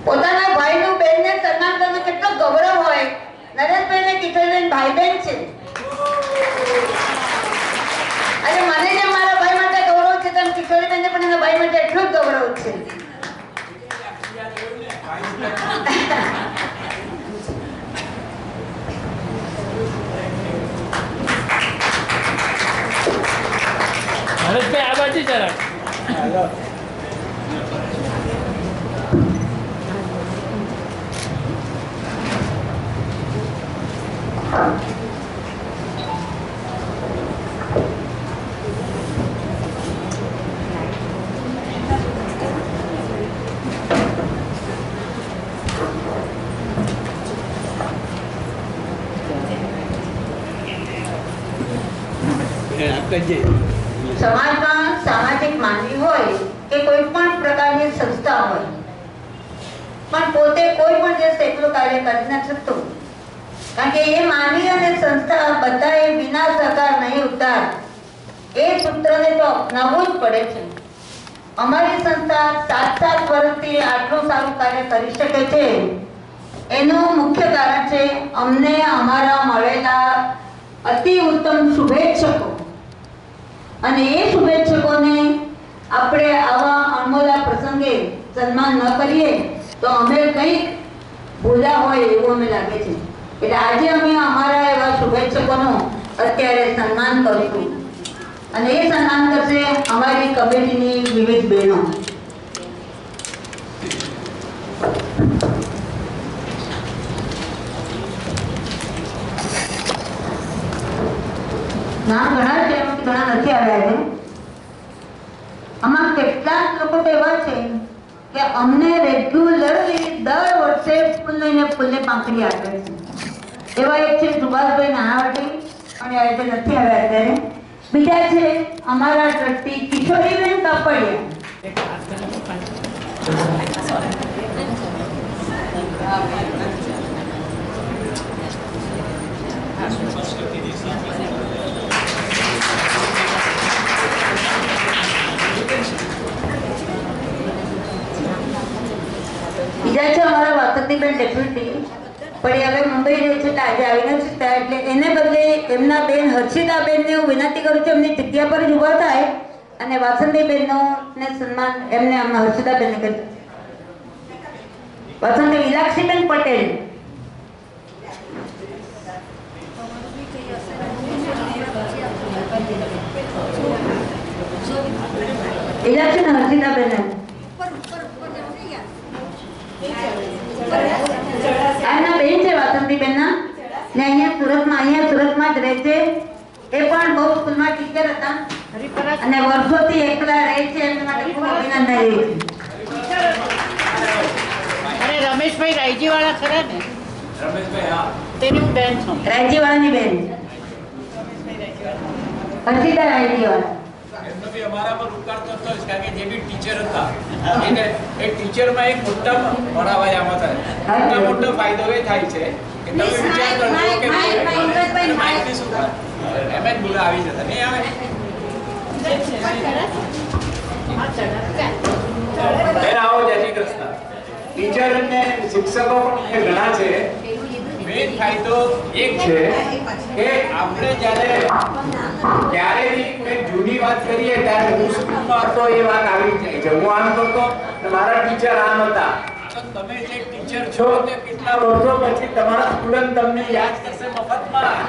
પોતાના ભાઈનું બેનને સન્માન કરવું કેટલો ગૌરવ હોય. નરેશભાઈ ને કિશોરીબેન ભાઈ બેન છે અને મને જે મારા ભાઈ માટે ગૌરવ છે તેમ કિશોરીબેનને પણ એના ભાઈ માટે એટલું જ ગૌરવ છે. હરેશભાઈ આ બાજુ જરા. સમાજમાં સામાજિક માનવી હોય કે કોઈ પણ પ્રકારની સંસ્થા હોય, પણ પોતે કોઈ પણ જે એકલું કાર્ય કરી ન શકતો, કારણ કે એ માનવી અને સંસ્થા બધાએ વિના સહકાર નહીં ઉદ્ધાર. એ સૂત્રને તો અપનાવવું જ પડે છે. અમારી સંસ્થા 7 વર્ષથી આટલું સારું કાર્ય કરી શકે છે એનું મુખ્ય કારણ છે અમને અમારા મળેલા અતિ ઉત્તમ શુભેચ્છકો. અને એ શુભેચ્છકોને આપણે આવા અણમોલા પ્રસંગે સન્માન ન કરીએ તો અમે કંઈક ભૂલા હોય એવું અમે લાગે છે. એટલે આજે અમે અમારા એવા શુભેચ્છકોનું અત્યારે સન્માન કરીશું અને એ સન્માન કરશે અમારી કમિટીની વિવિધ બહેનો. નામ ઘણા છે, ઘણા નથી આવ્યા છે. આમાં કેટલાક લોકો તો એવા છે કે અમને રેગ્યુલરલી દર વર્ષે ફૂલ લઈને ફૂલને પાંખડી આપે છે. એવા એક છે સુભાષભાઈ નાણાવટી, પણ આજે નથી આવ્યા અત્યારે. બીજા છે અમારા ટ્રસ્ટી કિશોરીબેન કાપડિયા. બીજા છે અમારા વાસંતીબેન ડેપ્યુટી, પણ હવે મુંબઈ રહે છે એટલે આજે આવી નથી શકતા. એટલે એને બદલે એમના બેન હર્ષિતાબેનને હું વિનંતી કરું છું એમની જગ્યા પર જ ઊભા થાય અને વાસંતીબેનનો ને સન્માન એમને હર્ષિતાબેનને કરી. વાસંતી વિલાક્ષીબેન પટેલ. વિલાક્ષી ને હર્ષિતાબેન આના બેન છે વાસંતીબેન ના, ને અહીંયા સુરતમાં જ રહે છે. એ પણ બહુ સ્કૂલમાં ટીચર હતા. અને વર્ષોથી એકલા રહે છે એમના માટે ખૂબ અભિનંદન રહે છે. અને રમેશભાઈ રાયજીવાળા ખરા ને? તેની હું બેન છું. રાયજીવાળાની બેન હર્ષિતા રાયજીવાળા. એમનો બી અમારા પર ઉપકાર કરતો જ, કારણ કે જે બી ટીચર હતા એ ટીચરમાં એક મોટા ભણાવવામાં થાય મોટો ફાયદો એ થાય છે કે તમે વિચાર કરજો કે માહિતી શું થાય એમ જ બોલા આવી જતા નહીં આવે. બેન આવો, જય શ્રી કૃષ્ણ. ટીચર અને શિક્ષકો પણ ઘણા છે. મેન ફાયદો એક છે કે આપણે જ્યારે બી કંઈક જૂની વાત કરીએ ત્યારે હું સ્કૂલમાં હતો એ વાત આવી જાય છે. હું આમ કરતો અને મારા ટીચર આમ હતા. તો તમે જે ટીચર છો તે કેટલા વર્ષો પછી તમારા સ્ટુડન્ટ તમને યાદ કરશે મફતમાં.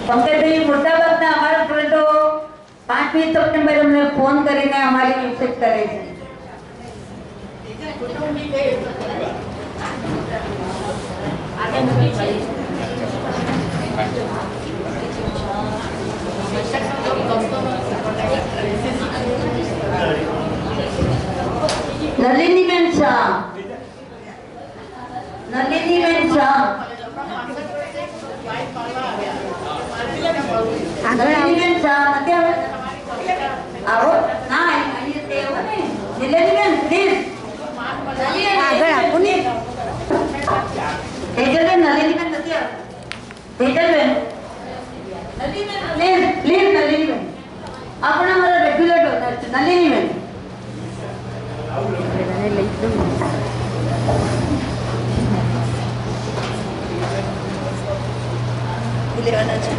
પંકજભાઈ મોટાભાગના અમારા સ્ટુડન્ટો 5મી સપ્ટેમ્બરે અમને ફોન કરીને અમારી વિશેષ કરે છે. નલિનીબેન શાહ, નલિનીબેન શાહ, નલિનીબેન શાહ નથી આવે? આવો ના અહીંયા તે આવો ને. નલિનીબેન પ્લીઝ આગળ આપો ને. તેજલબેન, નલિનીબેન નથી આવે? તેજલબેન, પ્લીઝ પ્લીઝ નલિનીબેન, આપણે અમારા રેગ્યુલર ડોનર છે નલિનીબેન. લેવાના છે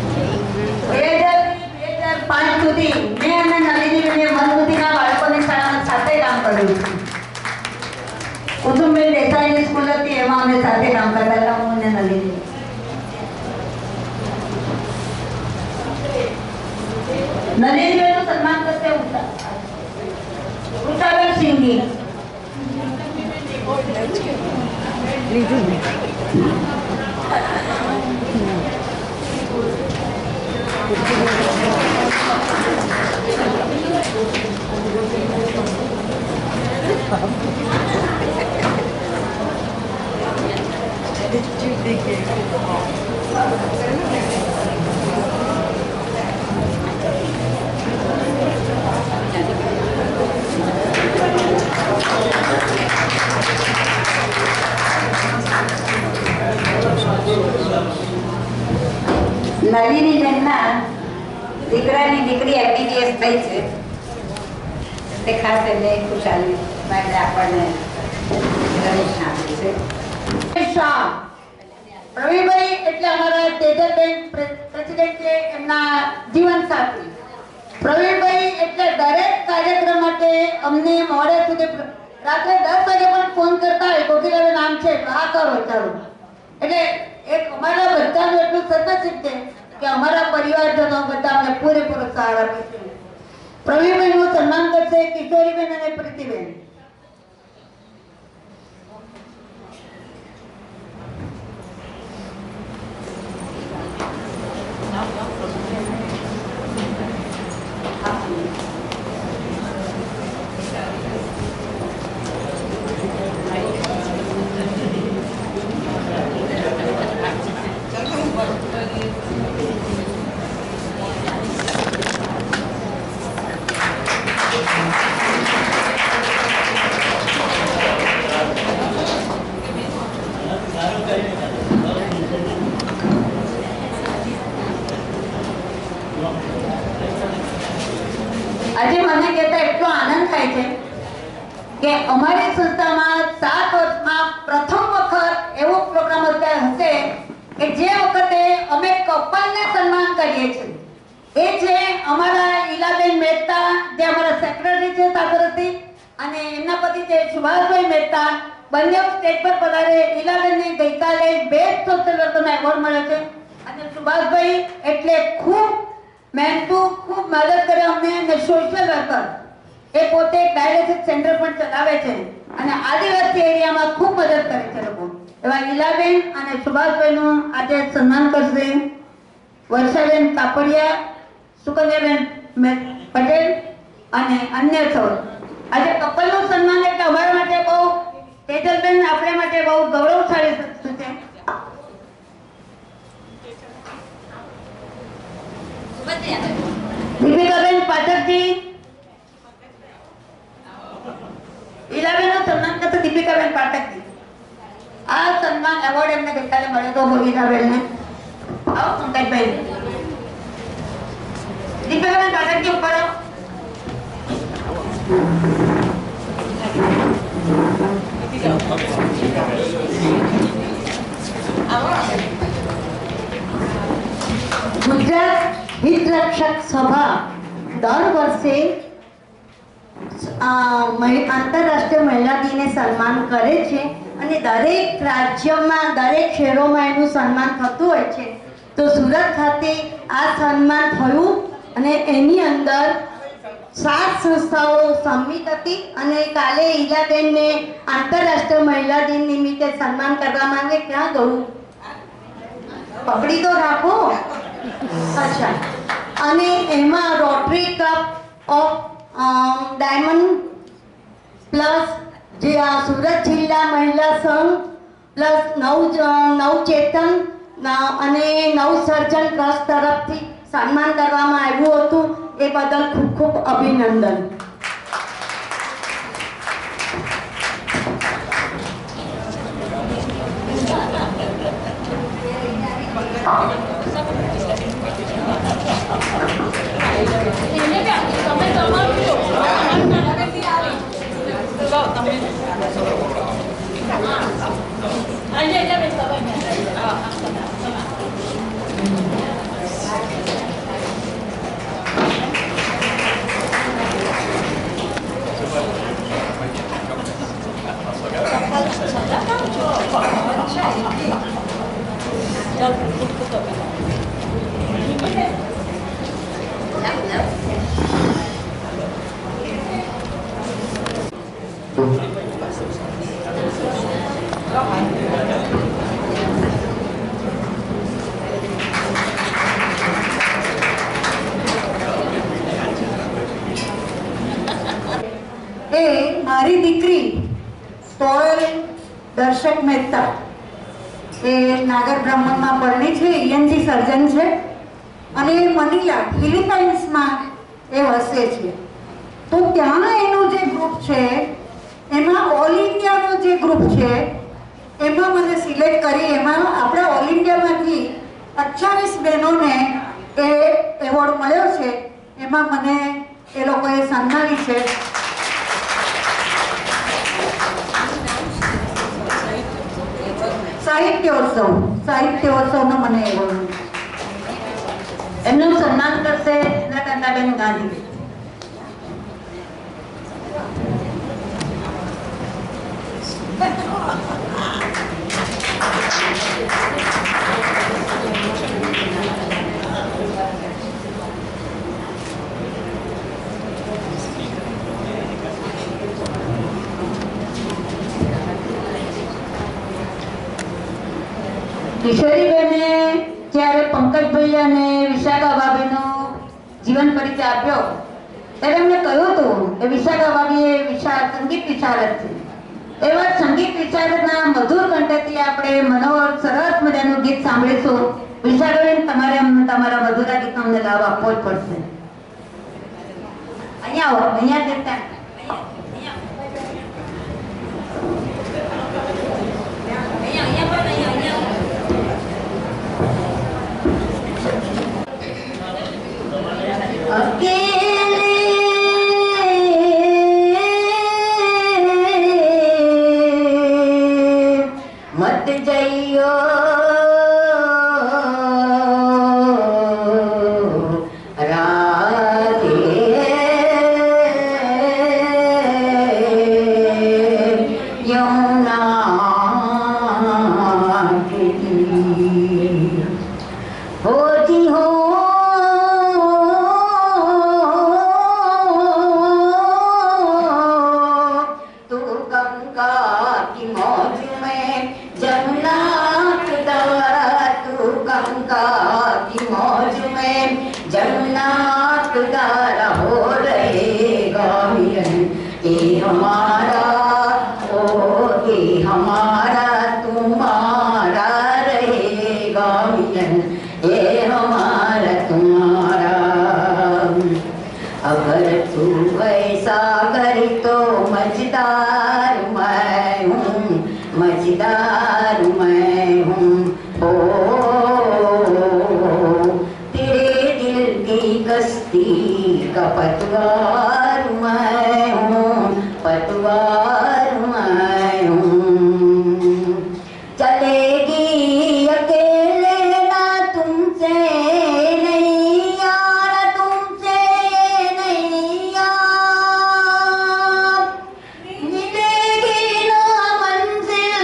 2005 સુધી મેં અને નલિનીબેને મનબુદ્ધિના બાળકોની શાળામાં સાથે કામ કર્યું છે. કુસુમબેન દેસાઈની સ્કૂલ હતી એમાં અમે સાથે કામ કરતા હતા, હું અને નલિની. નલિનીબેનનું સન્માન કરશે ઉષાબેન સિંઘી. નલિનીબેનના દીકરાની દીકરી MBBS થઈ છે તે ખાસ એમને ખુશાલી માટે આપણને ગણેશ આપ્યું છે. શાહ રવિભાઈ એટલે અમારા તેજલબેન પ્રેસિડેન્ટ છે, એમના જીવન સાથી. પ્રવીણભાઈ એટલે દરેક કાર્યક્રમ માટે અમને મોડે સુધી રાત્રે 10 વાગે પણ ફોન કરતા હોય. કોકિલાનું નામ છે, હા કરો ચાલો. એટલે એક અમારા બધાનું એટલું સદનસીબ છે કે અમારા પરિવારજનો બધા અમને પૂરેપૂરો સહારો આપે છે. પ્રવીણભાઈનું સન્માન કરશે કિશોરીબેન અને પ્રીતિબેન. આજે મને કહેતા એટલો આનંદ થાય છે કે અમારી સંસ્થામાં 7 વર્ષમાં પ્રથમ વખત એવો પ્રોગ્રામ હશે કે જે વખતે અમે કપલને સન્માન કરીએ છીએ. એ છે અમારા ઈલાબેન મહેતા, જે અમારા સેક્રેટરી છે સાબરમતી, અને એમના પતિ છે સુભાષભાઈ મહેતા. બંને સ્ટેજ પર પધારે. ઈલાબેનને ગઈકાલે બેસ્ટ સોશિયલ વર્કરનો એવોર્ડ મળ્યો છે. અને સુભાષભાઈ એટલે ખૂબ મહેનતુ, ખૂબ મદદ કરે અમને. અને સોશિયલ વર્કર એ પોતે ડાયાલિસિસ સેન્ટર પણ ચલાવે છે અને આદિવાસી એરિયામાં ખૂબ મદદ કરે છે લોકો. એવા ઈલાબેન અને સુભાષભાઈનું આજે સન્માન કરશે. વર્ષાબેન કાપડિયા, સુકન્યાબેન પટેલ અને અન્ય સૌ. આજે કપલનું સન્માન એટલે અમારા માટે બહુ, તેજલબેન આપણે માટે બહુ ગૌરવશાળી વસ્તુ છે. દીપિકાબેન પાઠકજી, ઈલાબેનનું સન્માન કરશે દીપિકાબેન પાઠકજી. આ સન્માન એવોર્ડ એમને ગઈકાલે મળ્યો હતો ઈલાબેનને. આવો પંકજભાઈ. દીપિકાબેન પાઠકજી ઉપર આવો. ગુજરાત હિત રક્ષક સભા દર વર્ષે આંતરરાષ્ટ્રીય મહિલા દિને સન્માન કરે છે અને દરેક રાજ્યમાં દરેક શહેરોમાં એનું સન્માન થતું હોય છે. તો સુરત ખાતે આ સન્માન થયું અને એની અંદર 7 સંસ્થાઓ સંમિત હતી અને કાલે ઈલાબેનને આંતરરાષ્ટ્રીય મહિલા દિન નિમિત્તે સન્માન કરવામાં આવે. ક્યાં ગયું? પકડી તો રાખો. અચ્છા. અને એમાં rotary cup of diamond plus જે આ સુરત જિલ્લા મહિલા સંઘ પ્લસ નવચેતન અને નવસર્જન ટ્રસ્ટ તરફથી સન્માન કરવામાં આવ્યું હતું. એ બદલ ખૂબ ખૂબ અભિનંદન. એ મારી દીકરી સોયલ દર્શક મહેતા એ નાગર બ્રાહ્મણમાં પરણી છે, ઈએનજી સર્જન છે અને મનીલા ફિલિપાઇન્સમાં એ વસે છે. તો ત્યાં એનું જે ગ્રુપ છે એમાં ઓલ ઇન્ડિયાનો જે ગ્રુપ છે એમાં મને સિલેક્ટ કરી. એમાં આપણા ઓલ ઇન્ડિયામાંથી 28 બહેનોને એ એવોર્ડ મળ્યો છે. એમાં મને એ લોકોએ સન્માનિત છે. સાહિત્યોત્સવનો મને એવોર્ડ. એમનું સન્માન કરશે લતાબેન ગાંધી. કિશોરીબેને જ્યારે પંકજભાઈ અને વિશાખા ભાભીનો જીવન પરિચય આપ્યો ત્યારે એમણે કહ્યું હતું કે વિશાખા ભાભી એ સંગીત વિશારદ છે. એવા સંગીત વિશારદના મધુર કંઠથી આપણે મનોહર સરસ મજાનું ગીત સાંભળીશું. વિશાખાબેન, તમારે તમારા મધુરા ગીતનો અમને લાભ આપવો જ પડશે. અહીંયા આવો, અહીંયા જતા मत जाइयो राधे यमुना हो जी हो हकदार हो रहेगा मिलन ये हमारा, ओ ये हमारा तुम्हारा रहेगा मिलन ये हमारा तुम्हारा। अगर तू ऐसा करे तो मझदार मैं हूँ, मझदार मैं हूँ। ओ तेरे दिल की कश्ती का पतवार मैं हूँ, पतवार मैं हूँ। चलेगी अकेले ना तुमसे नैया, ना तुमसे नैया, मिलेगी ना मंजिल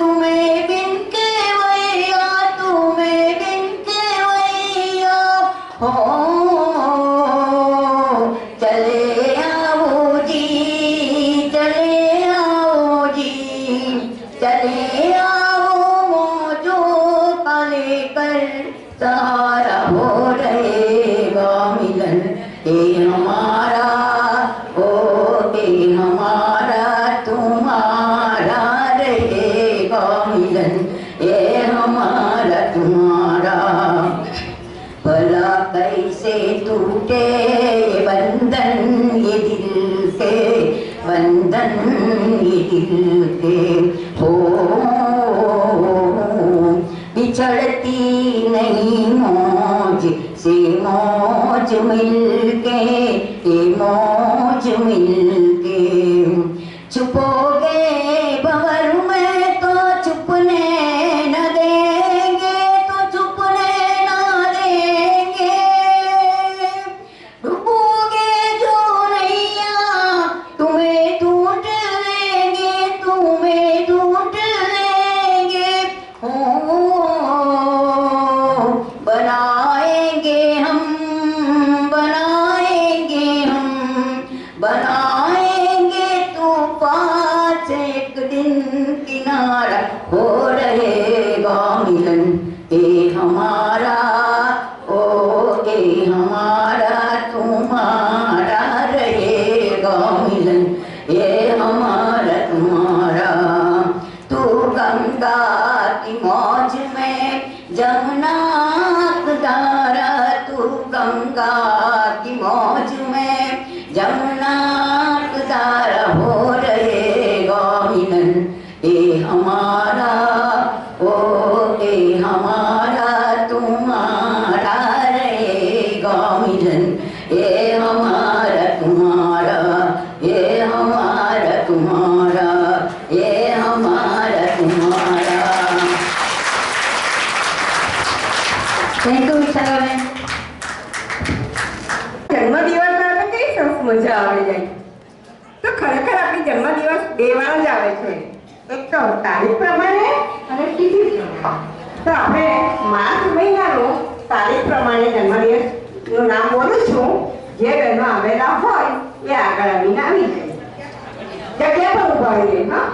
तुम्हें बिन के वैया, तुम्हें बिन के वैया। हो चले आओ जी, चले आओ जी, चले आओ जो पाले कर सहारा हो रहेगा मिलन ये हमारा, ओ ये हमारा तुम्हारा रहेगा मिलन ये हमारा तुम्हारा। भला कैसे टूटे बंधन ये दिल के, बंधन ये दिल के। हो बिछड़ती नहीं मौज से मौज मिलके, ये मौज मिलके। छुपोगे भंवर में तो छुपने न देंगे, तो छुपने न देंगे। डूबोगे जो नैया तुम्हें ढूंढ लेंगे, तुम्हें ढूंढ लेंगे। हो बनाएंगे हम, बनाएंगे हम, बनाएंगे तूफान से एक दिन किनारा हो रहेगा मिलन ये हमारा, ओ ये हमारा तुम्हारा रहेगा मिलन ये हमारा तुम्हारा। तू गंगा की मौज में जमुना हकदारा, तू गंगा की मौज में जमुना हकदारा हो रहेगा मिलन ये हमारा, ओ ये हमारा तुम्हारा रहेगा मिलन ये हमारा तुम्हारा, ये हमारा तुम्हारा, ये हमारा तुम्हारा। Thank you विशालाबेन। જન્મદિવસમાં તો કઈ સરસ મજા આવી જાય. તો ખરેખર આપણી જન્મદિવસ દેવાના જ આવે છે, એક તો તારીખ પ્રમાણે અને તિથિ પ્રમાણે. તો આપણે માર્ચ મહિનાનો તારીખ પ્રમાણે જન્મદિવસનું નામ બોલું છું. જે બહેનો આવેલા હોય એ આગળ આવીને આવી જાય, જગ્યા પર ઉભા રહીએ. હા,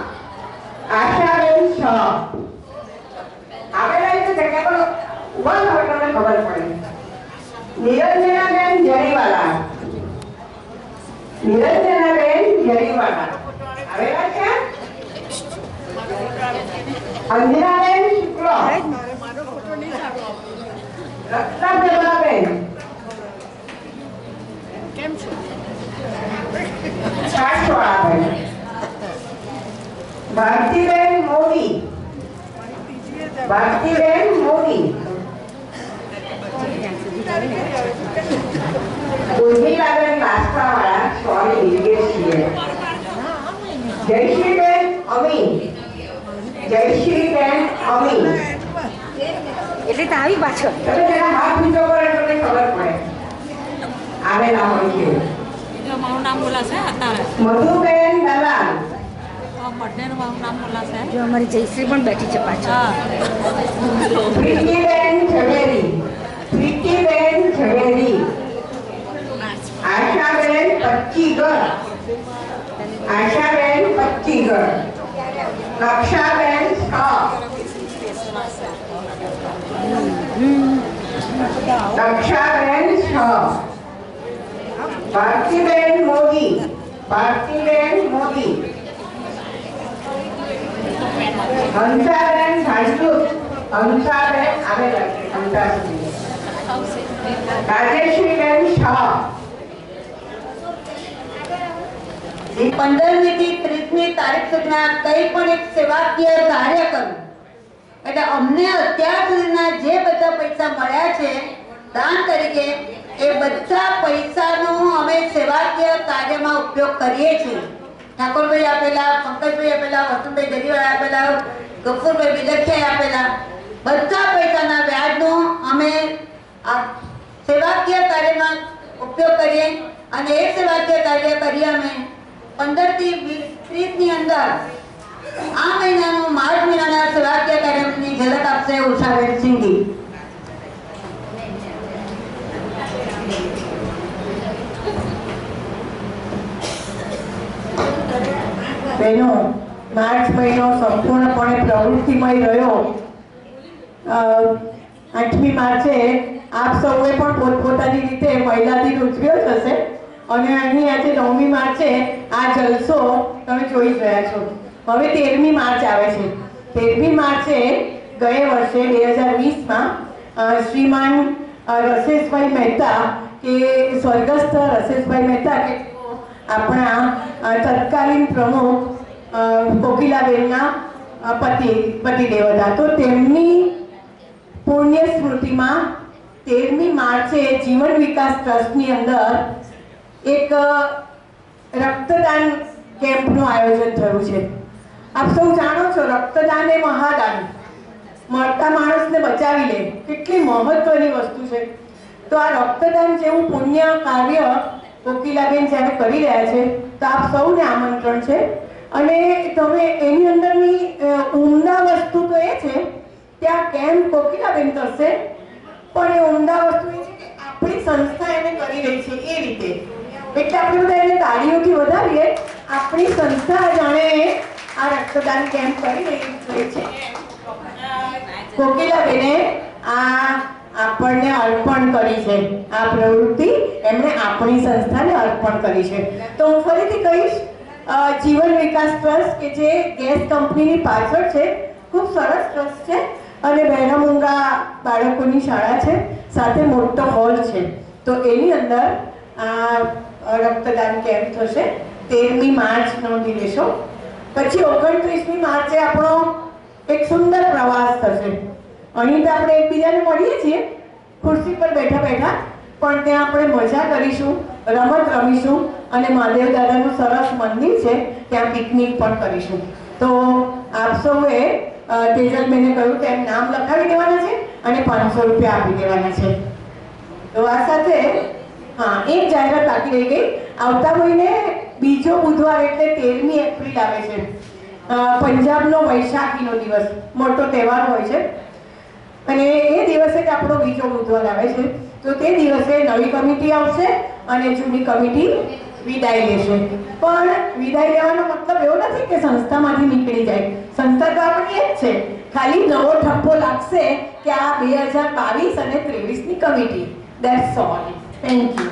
આશાબેન છ આવેલા હોય તો જગ્યા પર ઉભા ન હોય તમને ખબર પડે. નિરંજનાબેન જરીવાલા, નિરંજનાબેન જરીવાલા આવેલા છે. અંજનાબેન શુક્લ, રત્નાબેન છાછવાળાબેન, ભારતીબેન મોદી, ભારતીબેન મોદી, ઉર્મિલાબેન કાસ્કાવાળા, સોરી નિર્દેશ છીએ. જયશ્રીબેન અમી, જયશ્રીબેન અમી. એટલે તો આવી પાછળ તમે તેના હાથ ઊંચો કરો એટલે તમને ખબર પડે આવેલા હોય છે. મારું નામ બોલાશે અત્યારે મધુબેન દલાલ, બર્થડેનું મારું નામ બોલાશે. જો અમારી જયશ્રી પણ બેઠી છે પાછળ. હા પ્રીતિબેન ઝવેરી, પ્રીતિબેન ઝવેરી, આશાબેન પચ્ચીગર, આશાબેન પચ્ચીગર, રક્ષાબેન શાહ, રક્ષાબેન શાહ, ભારતીબેન મોદી, ભારતીબેન મોદી, હંસાબેન રાજપૂત, હંસાબેન આવેલા છે, હંસાબેન, રાજેશ્રીબેન શાહ, 15મી થી 30મી તારીખ સુધીમાં કંઈ પણ એક સેવાકીય કાર્ય કરવું, એટલે અમને અત્યાર સુધીના જે બધા પૈસા મળ્યા છે દાન તરીકે, એ બધા પૈસાનો અમે સેવાકીય કાર્યમાં ઉપયોગ કરીએ છીએ. ઠાકોરભાઈ આપેલા, પંકજભાઈ આપેલા, વસંતભાઈ ગરીવાળા આપેલા, ગફુરભાઈ બિલખિયા આપેલા, બધા પૈસાના વ્યાજનો અમે આ સેવાકીય કાર્યમાં ઉપયોગ કરીએ. અને એ સેવાકીય કાર્ય કરીએ અમે 15 થી 30 ની અંદર. આ મહિનાનું માર્ચ મહિનાના સેવાકીય કાર્યની ઝલક આપશે ઉષાબેન સિંઘી. બહેનો, માર્ચ મહિનો સંપૂર્ણપણે પ્રવૃત્તિમય રહ્યો. 8મી માર્ચે આપ સૌએ પણ પોતપોતાની રીતે મહિલા દિન ઉજવ્યો જ હશે અને અહીં આજે 9મી માર્ચે આ જલસો તમે જોઈ જ રહ્યા છો. હવે 13મી માર્ચ આવે છે. 13મી માર્ચે ગયા વર્ષે 2020માં શ્રીમાન રસેશભાઈ મહેતા, કે સ્વર્ગસ્થ રસેશભાઈ મહેતા, કે આપણા તત્કાલીન પ્રમુખ કોકિલાબેનના પતિદેવ હતા. તો તેમની પુણ્ય સ્મૃતિમાં 13મી માર્ચે જીવન વિકાસ ટ્રસ્ટની અંદર એક રક્તદાન કેમ્પનું આયોજન થયું છે. આપ સૌ જાણો છો, રક્તદાન એ મહાદાન, મરતા માણસને બચાવી લે, કેટલી મહત્વની વસ્તુ છે. તો આ રક્તદાન જેવું પુણ્ય કાર્ય કોકિલાબેન જ્યારે કરી રહ્યા છે, તો આપ સૌને આમંત્રણ છે. અને તમે એની અંદરની ઉમદા વસ્તુ તો એ છે કે આ કેમ્પ કોકિલાબેન કરશે, પણ એ ઉમદા વસ્તુ એ છે કે આપણી સંસ્થા એને કરી રહી છે એ રીતે. એટલે આપણે બધા એને તાળીઓથી વધાવીએ. આપણી સંસ્થા જાણે આ રક્તદાન કેમ્પ કરી રહી છે. કોકિલાબેને આ આપણને અર્પણ કરી છે, આ પ્રવૃત્તિ એમણે આપણી સંસ્થાને અર્પણ કરી છે. તો હું ફરીથી કહીશ, જીવન વિકાસ ટ્રસ્ટ, કે જે ગેસ કંપનીની પાછળ છે, ખૂબ સરસ ટ્રસ્ટ છે અને બહેરામૂંગા બાળકોની શાળા છે, સાથે મોટો હોલ છે. તો એની અંદર આ રક્તદાન કેમ્પ થશે. 13મી માર્ચ નોંધી લેશો. પછી 29મી માર્ચે આપણો એક સુંદર પ્રવાસ થશે. અહીં તો આપણે એકબીજાને મળીએ છીએ ખુરશી પર બેઠા બેઠા, પણ ત્યાં આપણે મજા કરીશું, રમત રમીશું અને મહાદેવ દાદાનું સરસ મંદિર છે ત્યાં પિકનિક પણ કરીશું. તો આપ સૌએ તેજલબેને કહ્યું તેમ નામ લખાવી દેવાના છે અને 500 રૂપિયા આપી દેવાના છે. તો આ સાથે એક જાહેરાત બાકી રહી ગઈ. આવતા મહિને બીજો બુધવાર એટલે 13મી એપ્રિલ આવે છે. પંજાબનો વૈશાખીનો દિવસ, મોટો તહેવાર હોય છે અને એ દિવસે જ આપણો બીજો બુધવાર આવે છે. તો તે દિવસે નવી કમિટી આવશે અને જૂની કમિટી વિદાય લેશે. પણ વિદાય લેવાનો મતલબ એવો નથી કે સંસ્થામાંથી નીકળી જાય. સંસ્થા તો આપણી એક છે, ખાલી નવો ઠપ્પો લાગશે કે આ 2022 અને 23ની કમિટી. That's all. Thank you.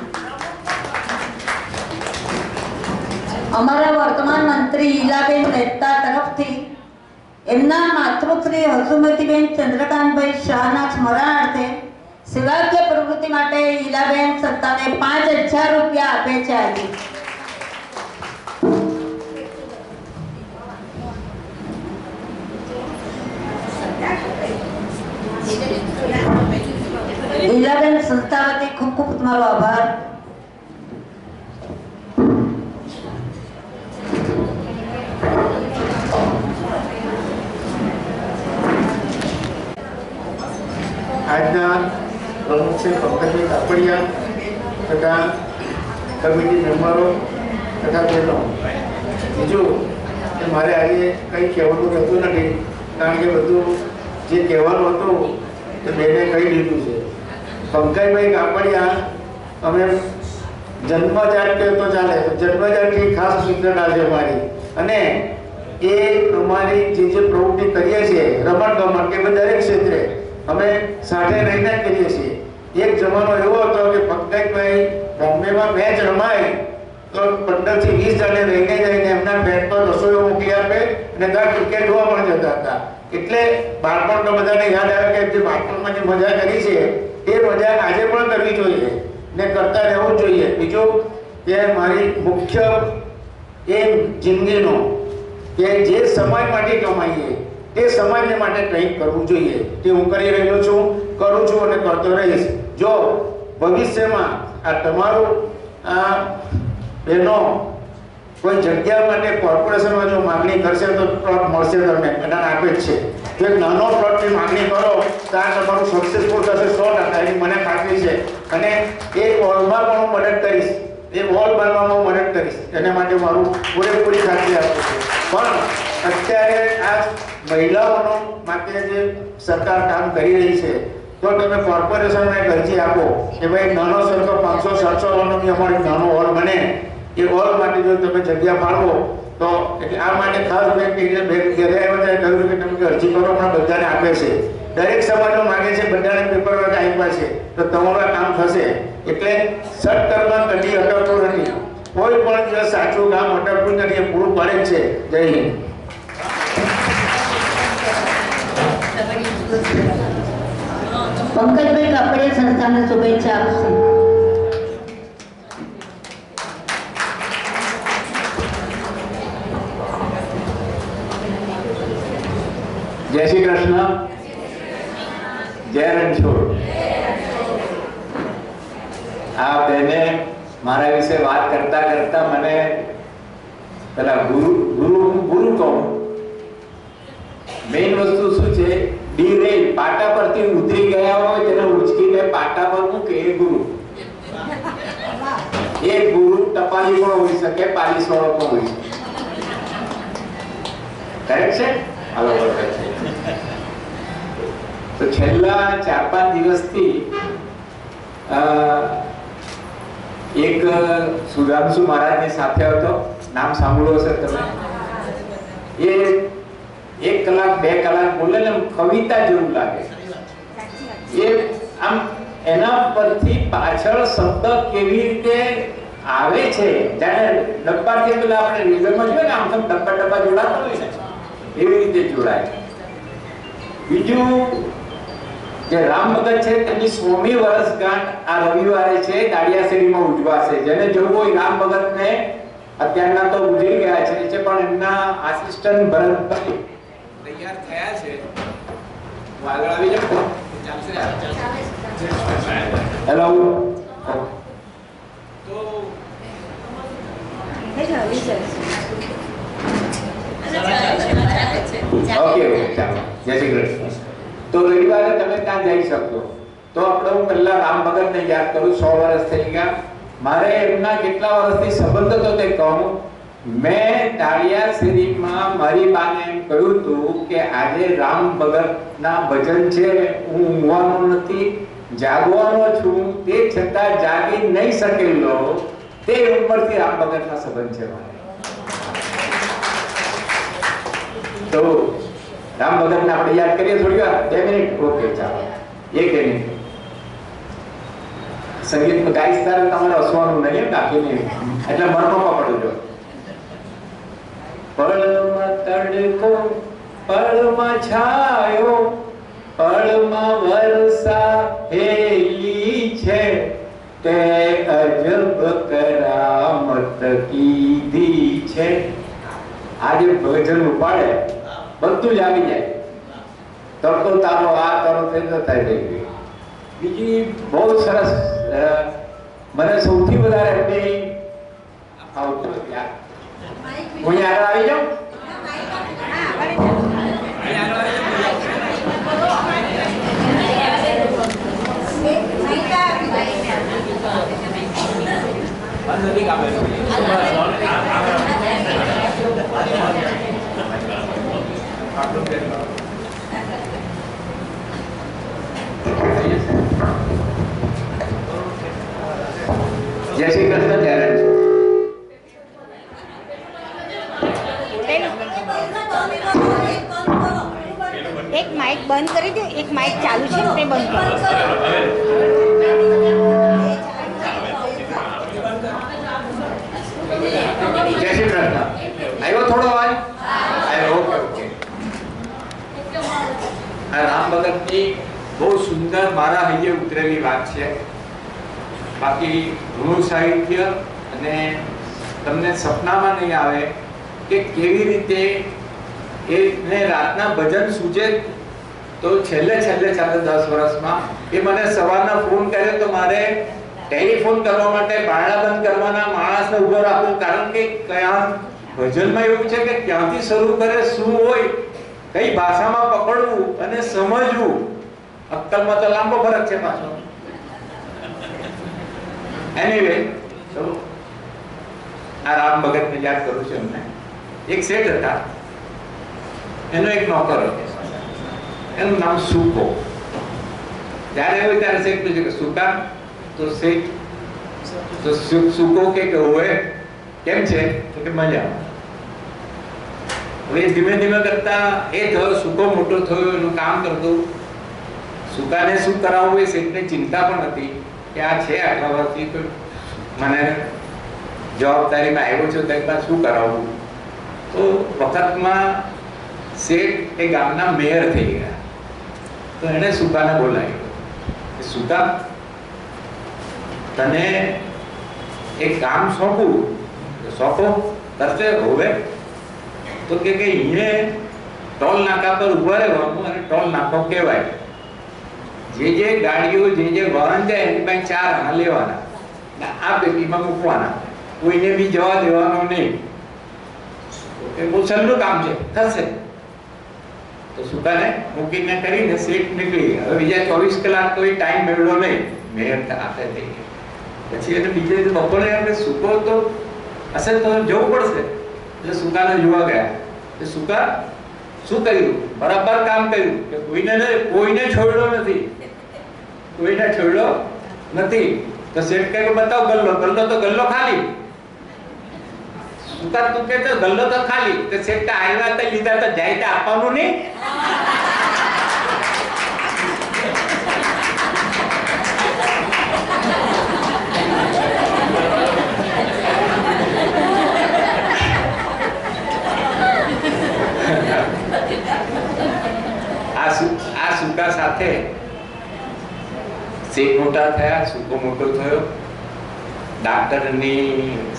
અમારા વર્તમાન મંત્રી ઈલાબેન મહેતા તરફથી એમના માતૃશ્રી હસુમતીબેન ચંદ્રકાંતભાઈ શાહના સ્મરણાર્થે સેવાકીય પ્રવૃત્તિ માટે ઈલાબેન સત્તાને 5000 રૂપિયા આપે છે. આજે ઈલાબેન સંસ્થા વતી ખૂબ ખૂબ તમારો આભાર. આજના પ્રમુખ શ્રી પંકજભાઈ કાપડિયા તથા કમિટી મેમ્બરો તથા બહેનો, બીજું કે મારે આજે કંઈ કહેવાનું રહેતું નથી, કારણ કે બધું જે કહેવાનું હતું તે બેને કહી દીધું છે. પંકજભાઈ કાપડિયા અમે જન્મજાત કહે તો ચાલે, જન્મજાતથી ખાસ સૂચના છે અમારી. અને એ અમારી જે પ્રવૃત્તિ કરીએ છીએ, રમત ગમત કે દરેક ક્ષેત્રે અમે સાથે રહીને જ કરીએ છીએ. એક જમાનો એવો હતો કે પંકજભાઈ બોમ્બેમાં મેચ રમાય તો 15 થી 20 જણે રહીને જઈને એમના બેટ પર રસોઈઓ મૂકી આપે અને ત્યાં ક્રિકેટ જોવા પણ જતા હતા. એટલે બાળપણ તો બધાને યાદ આવે કે જે બાળપણમાં જે મજા કરી છે એ મજા આજે પણ કરવી જોઈએ ને કરતા રહેવું જોઈએ. બીજું કે મારી મુખ્ય એ જિંદગીનો કે જે સમાજ માટે કમાઈએ તે સમાજને માટે કંઈક કરવું જોઈએ. તે હું કરી રહ્યો છું, કરું છું અને કરતો રહીશ. જો ભવિષ્યમાં આ તમારું બહેનો કોઈ જગ્યા માટે કોર્પોરેશનમાં જો માગણી કરશે તો પ્લોટ મળશે તમને, બધાને આપે જ છે. જો એક નાનો પ્લોટની માગણી કરો તો આ તમારું સક્સેસફુલ થશે 100%, એની મને ખાતરી છે. અને એ હોલમાં પણ હું મદદ કરીશ, એ હોલ બનાવવામાં હું મદદ કરીશ, એના માટે મારું પૂરેપૂરી ખાતરી આપું છું. પણ અત્યારે આ મહિલાઓનો માટે જે સરકાર કામ કરી રહી છે તો તમે કોર્પોરેશનને અરજી આપો કે ભાઈ નાનો સરખો 500-700 વાળનો બી અમારી નાનો હોલ બને. એ હોલ માટે જો તમે જગ્યા ફાળવો તો એટલે આ માટે ખાસ મેં ઘરે આવ્યા કહ્યું કે તમે અરજી કરો, પણ બધાને આપે છે. દરેક સમાજો માગે છે, બધાને પેપર વર્ક આપ્યા છે તો તમારું કામ થશે. એટલે સત્કર્મ કદી અટકતું નથી, કોઈ પણ દિવસ સાચું કામ અટકતું નથી, એ પૂરું પડે જ છે. જય હિન્દ. પંકજભાઈ કાપડિયા સંસ્થાને શુભેચ્છા આપશે. જય શ્રી કૃષ્ણ, જય રણછોડ. આ બેને મારા વિશે વાત કરતા કરતા મને પેલા ગુરુ કહું. મેઇન વસ્તુ શું છે? ડીરેલ, પાટા પરથી ઉતરી ગયા હોય તેને ઉચકીને પાટા પર મૂકે એ ગુરુ. એ ગુરુ ટપાલી પણ હોઈ શકે, પાલિશ વાળો પણ હોઈ શકે. કરેક્ટ છે? હાલો બરાબર છે. તો છેલ્લા 4-5 દિવસથી એક સુધાંશુ મહારાજની સાથે હતો, નામ સાંભળ્યું હશે તમે. એ 1 કલાક 2 કલાક બોલે ને કવિતા જેવું લાગે. એ આમ એના પરથી પાછળ શબ્દ કેવી રીતે આવે છે, જાણે ડબ્બાથી પેલા આપણે રેલવેમાં જોઈએ ને આમ તો ડબ્બા જોડાતા હોય ને એવી રીતે જોડાય. બીજું જે રામ ભગત છે તેની 100મી વર્ષગાંઠ આ રવિવારે છે, દાડિયા શેરીમાં ઉજવાશે. જેને જોવું હોય રામ ભગતને, અત્યારના તો ગુજરી ગયા છે, પણ એમના આસિસ્ટન્ટ ભરતભાઈ તૈયાર થયા છે. હું આગળ આવી જાઉં, ચાલશે? હેલો. તો ઓકે, ચાલો. જય શ્રી કૃષ્ણ. તો રવિવારે તમે ત્યાં જઈ શકશો. તો આપણે હું પહેલા રામ ભગતને યાદ કરું. 100 વર્ષ થઈ ગયા. મારે એમના કેટલા વર્ષથી સંબંધ હતો તે કહું. મેં ટાળિયા શેરીમાં મારી બાને એમ કહ્યું હતું કે આજે રામ ભગતના ભજન છે, હું ઊંઘવાનો નથી, જાગવાનો છું, તે છતાં જાગી નહીં શકેલો તે ઉંમરથી રામ ભગતના સંબંધ છે મારે. તો રામ ભગતને આપણે યાદ કરીએ થોડી વાર, 2 મિનિટ. ઓકે, ચાલો. 1 મિનિટ. સંગીતમાં ગાઈશ તારે તમારે હસવાનું નહીં, કાકી નહીં, એટલે મનમાં પકડજો. પળમાં તડકો, પળમાં છાયો, પળમાં વર્ષા હેલી છે, તે અજબ કરામત કીધી છે. આજે ભજન ઉપાડે બધું જ આવી જાય. તડકો તારો આ કરો તે થાય થઈ ગયું. બીજી બહુ સરસ મને સૌથી વધારે એમની આવતું યાર. હું આગળ આવી જાઉં. જય શ્રી કૃષ્ણ. જય રણછોડ. એક માઇક બંધ કરી દો, એક માઇક ચાલુ છે તે બંધ કરો. બહુ સુંદર મારા હૈયે ઉતરેલી વાત છે. બાકી ઘણું સાહિત્ય અને તમને સપનામાં નહીં આવે કે કેવી રીતે એને રાતના ભજન સૂચે. તો છેલ્લે 10 વર્ષમાં એ મને સવારના ફોન કર્યો તો મારે ટેલિફોન કરવા માટે બારણા બંધ કરવાના, માણસને ઉભો રાખવું, કારણ કે કયા ભજનમાં એવું છે કે ક્યાંથી શરૂ કરે, શું હોય, કઈ ભાષામાં પકડવું અને સમજવું. અક્કલમાં તો લાંબો ફરક છે પાછો. એનીવે, તો આ રામ ભગતને યાદ કરું છું. એમને એક શેઠ હતા, એનો એક નોકર હતો, એનું નામ સુકો. જ્યારે હોય ત્યારે શેઠ પૂછે કે સુકા? તો શેઠ તો સુકો કે હોય કેમ છે? તો કે મજા. હવે ધીમે ધીમે કરતા એ થયો, સુકો મોટો થયો, એનું કામ કરતો. સુકાને શું કરાવવું એ શેઠને ચિંતા પણ હતી કે આ છે આટલા વર્ષથી, તો મને જવાબદારીમાં આવ્યો છે, તો શું કરાવવું. તો વખતમાં શેઠ એ ગામના મેયર થઈ ગયા. તો એને સુકાને બોલાવ્યો કે સુકા, તને એક કામ સોંપું. સોંપો, કરશે હવે. તો કે અહીંયા ટોલ નાકા પર ઉભા રહેવાનું, અને ટોલ નાકો કહેવાય. જે ગાડીઓ જે વાહન જાય એની પાસે 4 આના લેવાના, આ પેટીમાં મૂકવાના, કોઈને બી જવા દેવાનો નહીં. એ બહુ સહેલું કામ છે, થશે. તો સુકાને મૂકીને કરીને શેઠ નીકળી ગયા. હવે બીજા 24 કલાક તો એ ટાઈમ મેળવ્યો નહીં, મેયર હાથે થઈ ગયો. પછી એને બીજે બપોરે આપણે સુકો તો હશે તો જવું પડશે. એટલે સુકાને જોવા ગયા. એ સુકા શું કર્યું? બરાબર કામ કર્યું કે કોઈને છોડ્યો નથી, કોઈને છોડ્યો નથી. તો શેઠ કહે બતાવ ગલ્લો. ગલ્લો તો ગલ્લો ખાલી. સુકા તું કે ગલ્લો તો ખાલી. તો શેઠ આવ્યા તો લીધા તો જાય તો આપવાનું નહીં. આ સુકા સાથે શેઠ મોટા થયા, સુકો મોટો થયો. ડાક્ટરની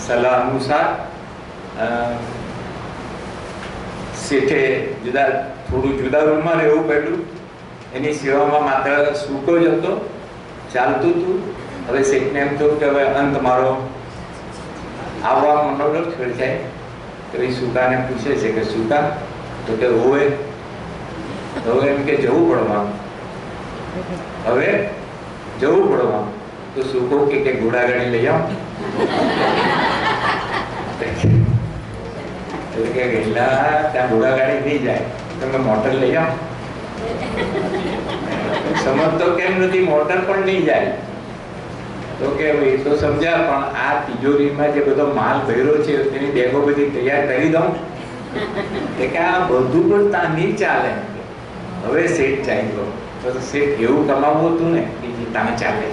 સલાહ અનુસાર શેઠે થોડું જુદા રૂમમાં રહેવું પડ્યું. એની સેવામાં માત્ર સુકો જ હતો, ચાલતું હતું. હવે શેઠને એમ થયું કે હવે અંત મારો આવવા મનોરથ સર્જાય. તો એ સુકાને પૂછે છે કે સુકા, તો કે હવે એમ કે જવું પડવાનું, હવે જવું પડવાનું. તો સુકો કે ઘોડાગાડી લઈ આવો. એટલે કે ગયેલા ત્યાં ઘોડાગાડી નહીં જાય, તમે મોટર લઈ આવો. સમજતો કેમ નથી, મોટર પણ નહીં જાય. તો કે એ તો સમજ્યા, પણ આ તિજોરીમાં જે બધો માલ ભર્યો છે તેની બેગો બધી તૈયાર કરી દઉં. કે આ બધું પણ ત્યાં નહીં ચાલે. હવે શેઠ ચાલ્યો. તો શેઠ એવું કમાવવું હતું ને કે તમે ચાલે.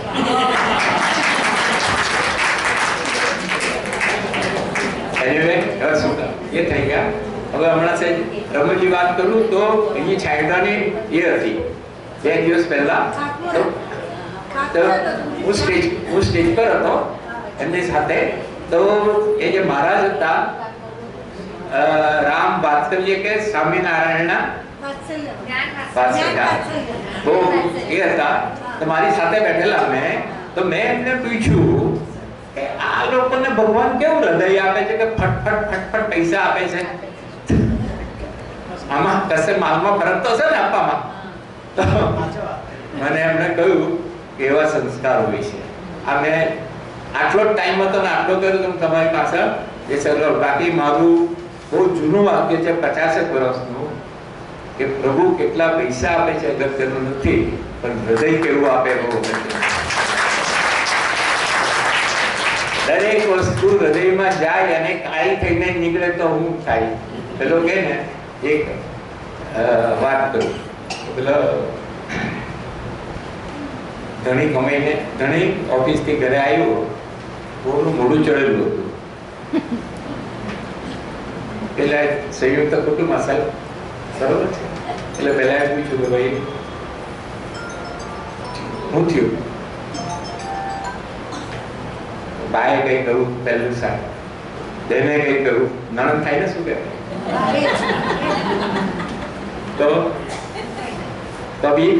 એનીવે, હવે શું એ થઈ ગયા. હવે હમણાં છે રમૂજી વાત કરું તો એની છાંયડાની એ હતી 2 દિવસ પહેલા. તો હું સ્ટેજ પર હતો એમની સાથે. તો એ જે મહારાજ હતા, રામ વાત્સલ્ય કે સ્વામિનારાયણના બહુ એ હતા. તો મારી સાથે બેઠેલા મેં, તો મેં એમને પૂછ્યું કે આ લોકોને ભગવાન કેવું હૃદય આપે છે કે ફટફટ ફટફટ પૈસા આપે છે? આમાં કશે માલમાં ફરક તો હશે ને આપવામાં. તો મને એમને કહ્યું કે એવા સંસ્કાર હોય છે. આ મેં આટલો જ ટાઈમ હતો ને આટલો કર્યો તો તમારી પાસે એ સગવડ. બાકી મારું બહુ જૂનું વાક્ય છે 50 વર્ષનું, કે પ્રભુ કેટલા પૈસા આપે છે અગત્યનું નથી, પણ હૃદય કેવું આપે બહુ અગત્યનું. દરેક વસ્તુ હૃદયમાં જાય અને કાળી થઈને નીકળે તો હું થાય. પેલો કે ને એક વાત કરું, પેલો ધણી કમાઈને ધણી ઓફિસથી ઘરે આવ્યો, થોડું મોઢું ચડેલું હતું. પેલા સંયુક્ત કુટુંબ અસલ બરોબર છે. એટલે પહેલા પૂછ્યું કે ભાઈ હું થયું બાએ કઈ કહ્યું પહેલું સાહેબ બેને કઈ કહ્યું નણંદ થાય ને શું કહેવાય તો કભી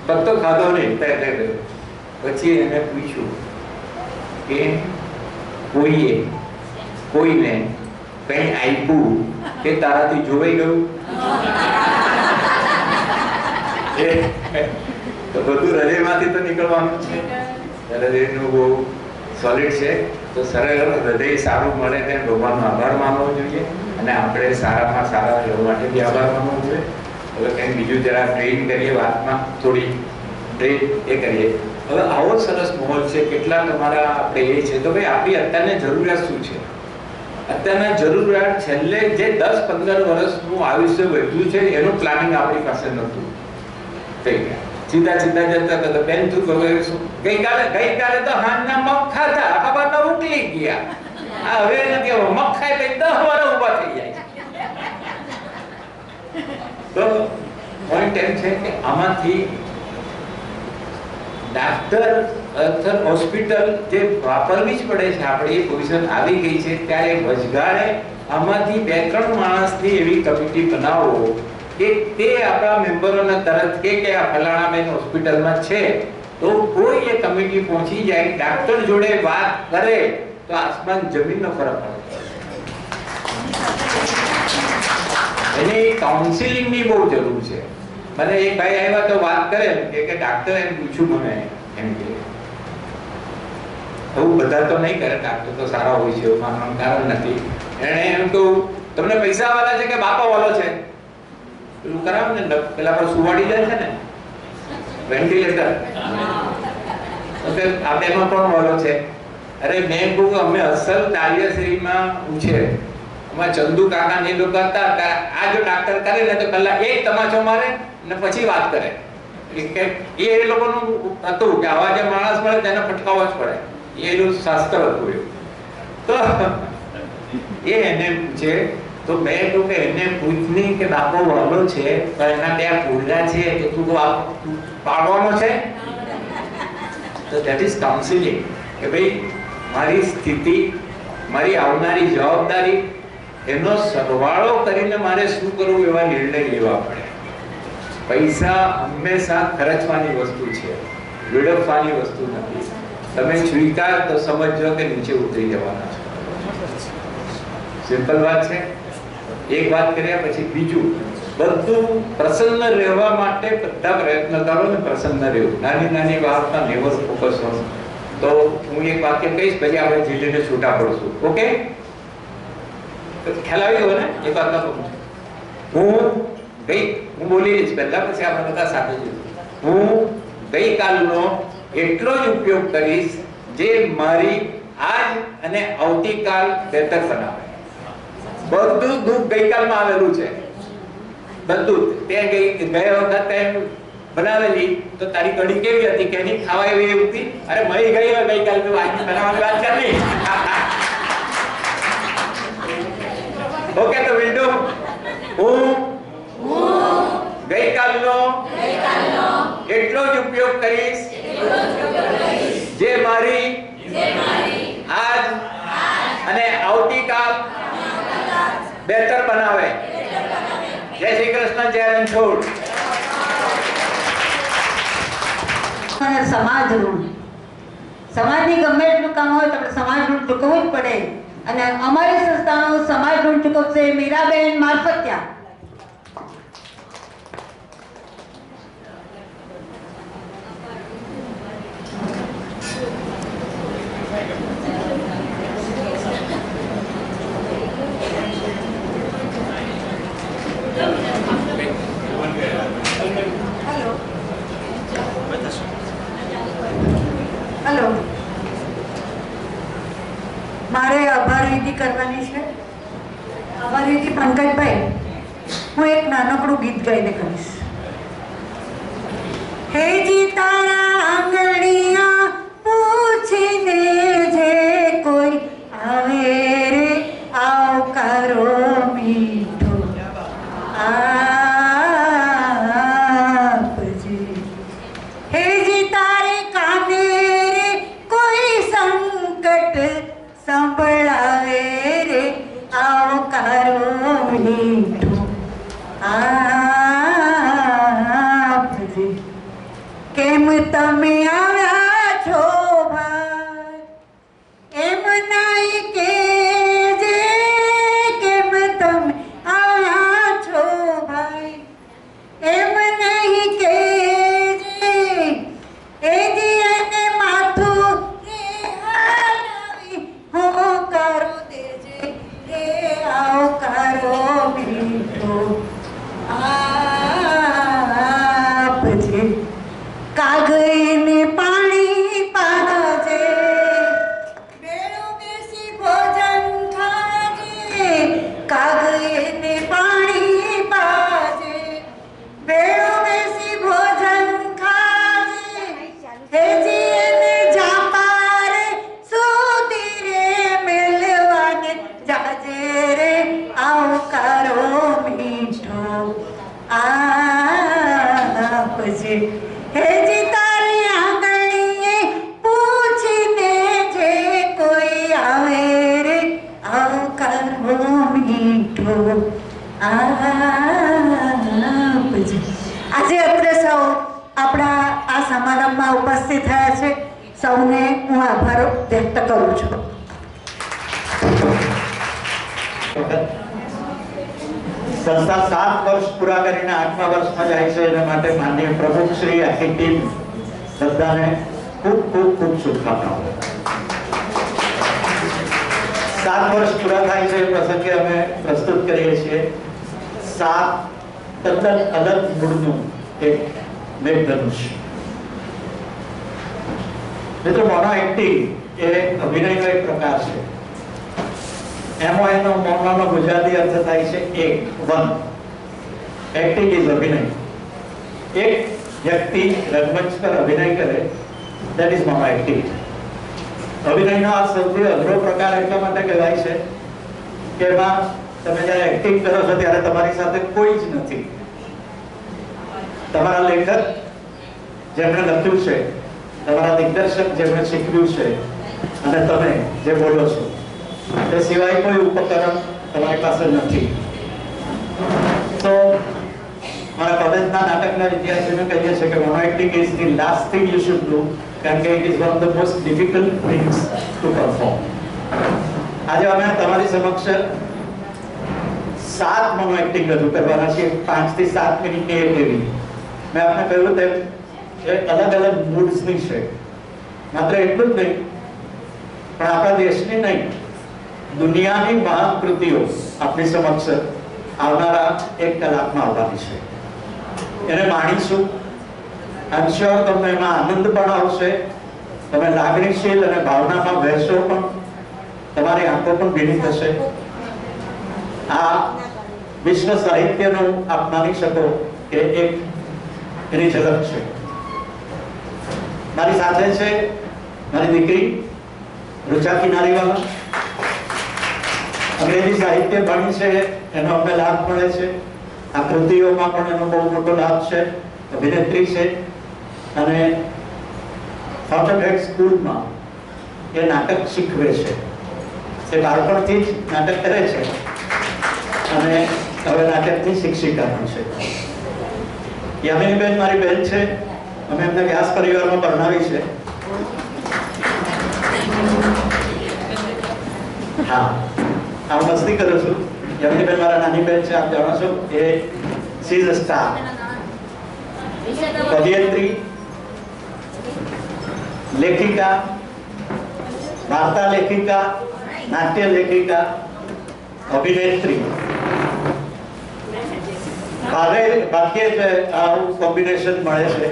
પત્તો ખાધો નહીં પછી એને પૂછ્યું કે કોઈને કઈ આપ્યું કે તારાથી જોવાઈ ગયું તો બધું હૃદયમાંથી તો નીકળવાનું છે. હૃદયનું બહુ સોલિડ છે તો સરળ હૃદય સારું મળે તેને ભગવાનનો આભાર માનવો જોઈએ અને આપણે સારામાં સારા રહેવા માટે બી આભાર માનવો જોઈએ. હવે કંઈ બીજું જરા ટ્રેન કરીએ વાતમાં થોડી ટ્રેન એ કરીએ. હવે આવો સરસ માહોલ છે કેટલા તમારા આપણે એ છે તો ભાઈ આપણી અત્યારની જરૂરિયાત શું છે? અત્યારના જરૂરિયાત છેલ્લે જે 10-15 વર્ષનું આયુષ્ય વધ્યું છે એનું પ્લાનિંગ આપણી પાસે નહોતું. થઈ ગયા સીધા જતા હતા બેન તું ગઈકાલે તો હાંજના મગ ખાધા ખબરના ઉકલી ગયા. આ હવે નથી મગ ખાય તો 10 વાર ઊભા થઈ જાય. તો પોઈન્ટ એમ છે કે આમાંથી ડાક્ટર હોસ્પિટલ જે વાપરવી જ પડે છે આપણે એ પોઝિશન આવી ગઈ છે ત્યારે વચગાળે આમાંથી 2-3 માણસની એવી કમિટી બનાવો કે તે આપણા મેમ્બરોને તરત કે આ ફલાણા બેન હોસ્પિટલમાં છે તો કોઈ એ કમિટી પહોંચી જાય ડાક્ટર જોડે વાત કરે તો આસમાન જમીનનો ફરક પડે. એની કાઉન્સિલિંગની બહુ જરૂર છે. મને એક ભાઈ આવ્યા તો વાત કરે કે ડાક્ટર એમ પૂછ્યું મને એમ કે એવું બધા તો નહીં કરે ડાક્ટર તો સારા હોય છે એવું માનવાનું કારણ નથી. એને એમ કહ્યું તમને પૈસા વાળા છે કે બાપા વાળો છે? પેલું કરાવ ને પેલા પર સુવાડી જાય છે ને વેન્ટિલેટર આપણે એમાં પણ વાળો છે. અરે મેં કહું અમે અસલ તાલિયાશ્રીમાં છે અમારા ચંદુ કાકા ને લોકો હતા આ જો ડાક્ટર કરે ને તો પહેલા એક તમાચો મારે ને પછી વાત કરે. એ લોકોનું હતું કે આવા જે માણસ મળે તેને ફટકાવવો જ પડે એનું શાસ્ત્ર હતું એવું. તો એ એને પૂછે તો મેં કહ્યું કે એને પૂછની કે બાપો વહલો છે પણ એના ત્યાં પૂરડા છે કે તું પાડવાનો છે તો દેટ ઇઝ કાઉન્સિલિંગ કે ભાઈ મારી સ્થિતિ મારી આવનારી જવાબદારી એનો સરવાળો કરીને મારે શું કરવું એવા નિર્ણય લેવા પડે. પૈસા હંમેશા ખર્ચવાની વસ્તુ છે વેડફવાની વસ્તુ નથી. તમે સ્વીકાર તો સમજો કે નીચે ઉતરી જવાના છો. સિમ્પલ વાત છે. એક વાત કર્યા પછી બીજું બધું પ્રસન્ન રહેવા માટે બધા પ્રયત્ન કરો ને પ્રસન્ન રહેવું. નાની નાની વાતમાં નેવર ફોકસ કરો. તો હું એક વાક્ય કહીશ પછી આપણે જીલીને છૂટા પડશું. ઓકે ખ્યાલ આવી ગયો ને? એક વાત હું બોલીશ પહેલા પછી આપણે બધા સાથે જઈશું. હું ગઈકાલનો એટલો જ ઉપયોગ કરીશ જે મારી આજ અને આવતીકાલ બહેતર બનાવે. બધું દુઃખ ગઈકાલમાં આવેલું છે બધું. તે ગયા વખતે બનાવેલી તો તારી કઢી કેવી હતી કે એની ખાવા એવી હતી? અરે મળી ગઈ હોય ગઈકાલ તો આજ બનાવવાની વાત કરી. ઓકે તો વિલ હું ગઈકાલનો એટલો જ ઉપયોગ કરીશ જે મારી આજ અને આવતીકાલ બહેતર બનાવે. જય શ્રી કૃષ્ણ. જય રણછોડ. અને સમાજ ઋણ, સમાજની ગમે એટલું કામ હોય તો આપણે સમાજ ઋણ ચૂકવવું જ પડે અને અમારી સંસ્થાનો સમાજ ઋણ ચૂકવશે મીરાબેન મારફતિયા. હેલો, મારે આભાર વિધિ કરવાની છે. આભાર વિધિ પંકજભાઈ હું એક નાનકડું ગીત ગાઈને કરીશ. હે જી તારા આંગણિયા પૂછીને જે કોઈ આવે રે આવકારો મીઠો આપજે. હે જી સંભળાવે રે આવકારો મીઠો આપજે. કેમ તમે આવ્યા છો ભાઈ, એમ નહીં કેજે. કેમ તમે આવ્યા છો ભાઈ, એમ નહીં કેજે. એજી એને માથું રે હલાવી હોકારો દેજે રે આવકારો મીઠો આપજે. કાગઈને પાણી પાજે, બેડો બેસી ભોજન ખાજે. કાગઈને પાણી પાજે, બેડો બેસી ભોજન ખાજે. હેજી એને જાપારે સુધી રે મેલવાને જાજે રે આવકારો મીઠો આપજે. હેજી તારી આંગળીએ પૂછીને જે કોઈ આવે રે આવકારો મીઠો આપજે. આજે આપણે સૌ આપણા આ સમારંભમાં ઉપસ્થિત થયા છે, સૌને હું આભાર વ્યક્ત કરું છું. સંસ્થા 7 વર્ષ પૂરા કરીને 8મા વર્ષમાં જાય છે, એના માટે માનનીય પ્રમુખ શ્રી આખી ટીમ બધાને ખૂબ ખૂબ ખૂબ શુભકામનાઓ. 7 વર્ષ પૂરા થાય છે એ પ્રસંગે અમે પ્રસ્તુત કરીએ છીએ 7 તદ્દન અલગ મૂળનું એક મેઘધનુષ. મિત્રો, મોનો એક્ટિંગ એ અભિનયનો એક પ્રકાર છે. એમાં એનો મોનોનો ગુજરાતી અર્થ થાય છે એક, વન. એક્ટિંગ ઇઝ અભિનય. એક વ્યક્તિ રંગમંચ પર અભિનય કરે, ધેટ ઇઝ મોનો એક્ટિંગ. અભિનયનો આ સૌથી અઘરો પ્રકાર એટલા માટે કહેવાય છે કે એમાં તમે જ્યારે એક્ટિંગ કરો છો ત્યારે તમારી સાથે કોઈ જ નથી. તમારા લેખક જેમણે લખ્યું છે, તમારા દિગ્દર્શક જેમણે શીખવ્યું છે, અને તમે જે બોલો છો તે સિવાય કોઈ ઉપકરણ તમારી પાસે નથી. તો મારા કોલેજના નાટકના વિદ્યાર્થીઓને કહીએ છીએ કે mono acting is the last thing you should do, કારણ કે it is one of the most difficult things to perform. આજે અમે તમારી સમક્ષ 7 મોનો એક્ટિંગ રજૂ કરવાના છીએ, 5 થી 7 મિનિટની એક એવી. મેં આપને કહ્યું તેમ એ અલગ અલગ મૂડ્સની છે. માત્ર એટલું જ નહીં, પણ આપણા દેશની નહીં, દુનિયાની મહાન કૃતિઓ આપની સમક્ષ આવનારા 1 કલાકમાં આવવાની છે. એને માણીશું. આઈ એમ શ્યોર તમને એમાં આનંદ પણ આવશે, તમે લાગણીશીલ અને ભાવનામાં વહેશો પણ, તમારી આંખો પણ ભીની થશે. આ વિશ્વ સાહિત્યનું આપ માની શકો કે એક એની ઝલક છે. મારી સાથે છે મારી દીકરી રુચા કિનારીવાલા. અંગ્રેજી સાહિત્ય ભણી છે, એનો અમને લાભ મળે છે. આ કૃતિઓમાં પણ એનો બહુ મોટો લાભ છે. અભિનેત્રી છે અને ફોટોગ્રાફ સ્કૂલમાં એ નાટક શીખવે છે. તે બાળપણથી જ નાટક કરે છે અને હવે નાટકની શિક્ષિકા પણ છે. યામિનીબેન મારી બહેન છે. અમે એમને વ્યાસ પરિવારમાં ભણાવી છે. હા, હું મસ્તી કરું છું. યામિનીબેન મારા નાની બેન છે, આપ જાણો છો. A she is a star. અભિનેત્રી, લેખિકા, વાર્તા લેખિકા, નાટ્ય લેખિકા, અભિનેત્રી. ભાગ્યે જ આવું કોમ્બિનેશન મળે છે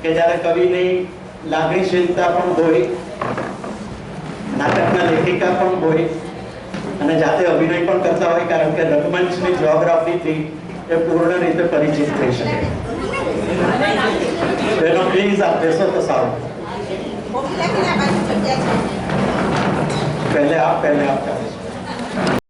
કે જ્યારે કવિની લાગણીશીલતા પણ હોય, નાટકના લેખિકા પણ હોય અને જાતે અભિનય પણ કરતા હોય, કારણ કે રંગમંચની જ્યોગ્રાફીથી એ પૂર્ણ રીતે પરિચિત થઈ શકે. તેનો પ્લીઝ આપ બેસો તો સારું. પહેલે આપ ચાલે છે.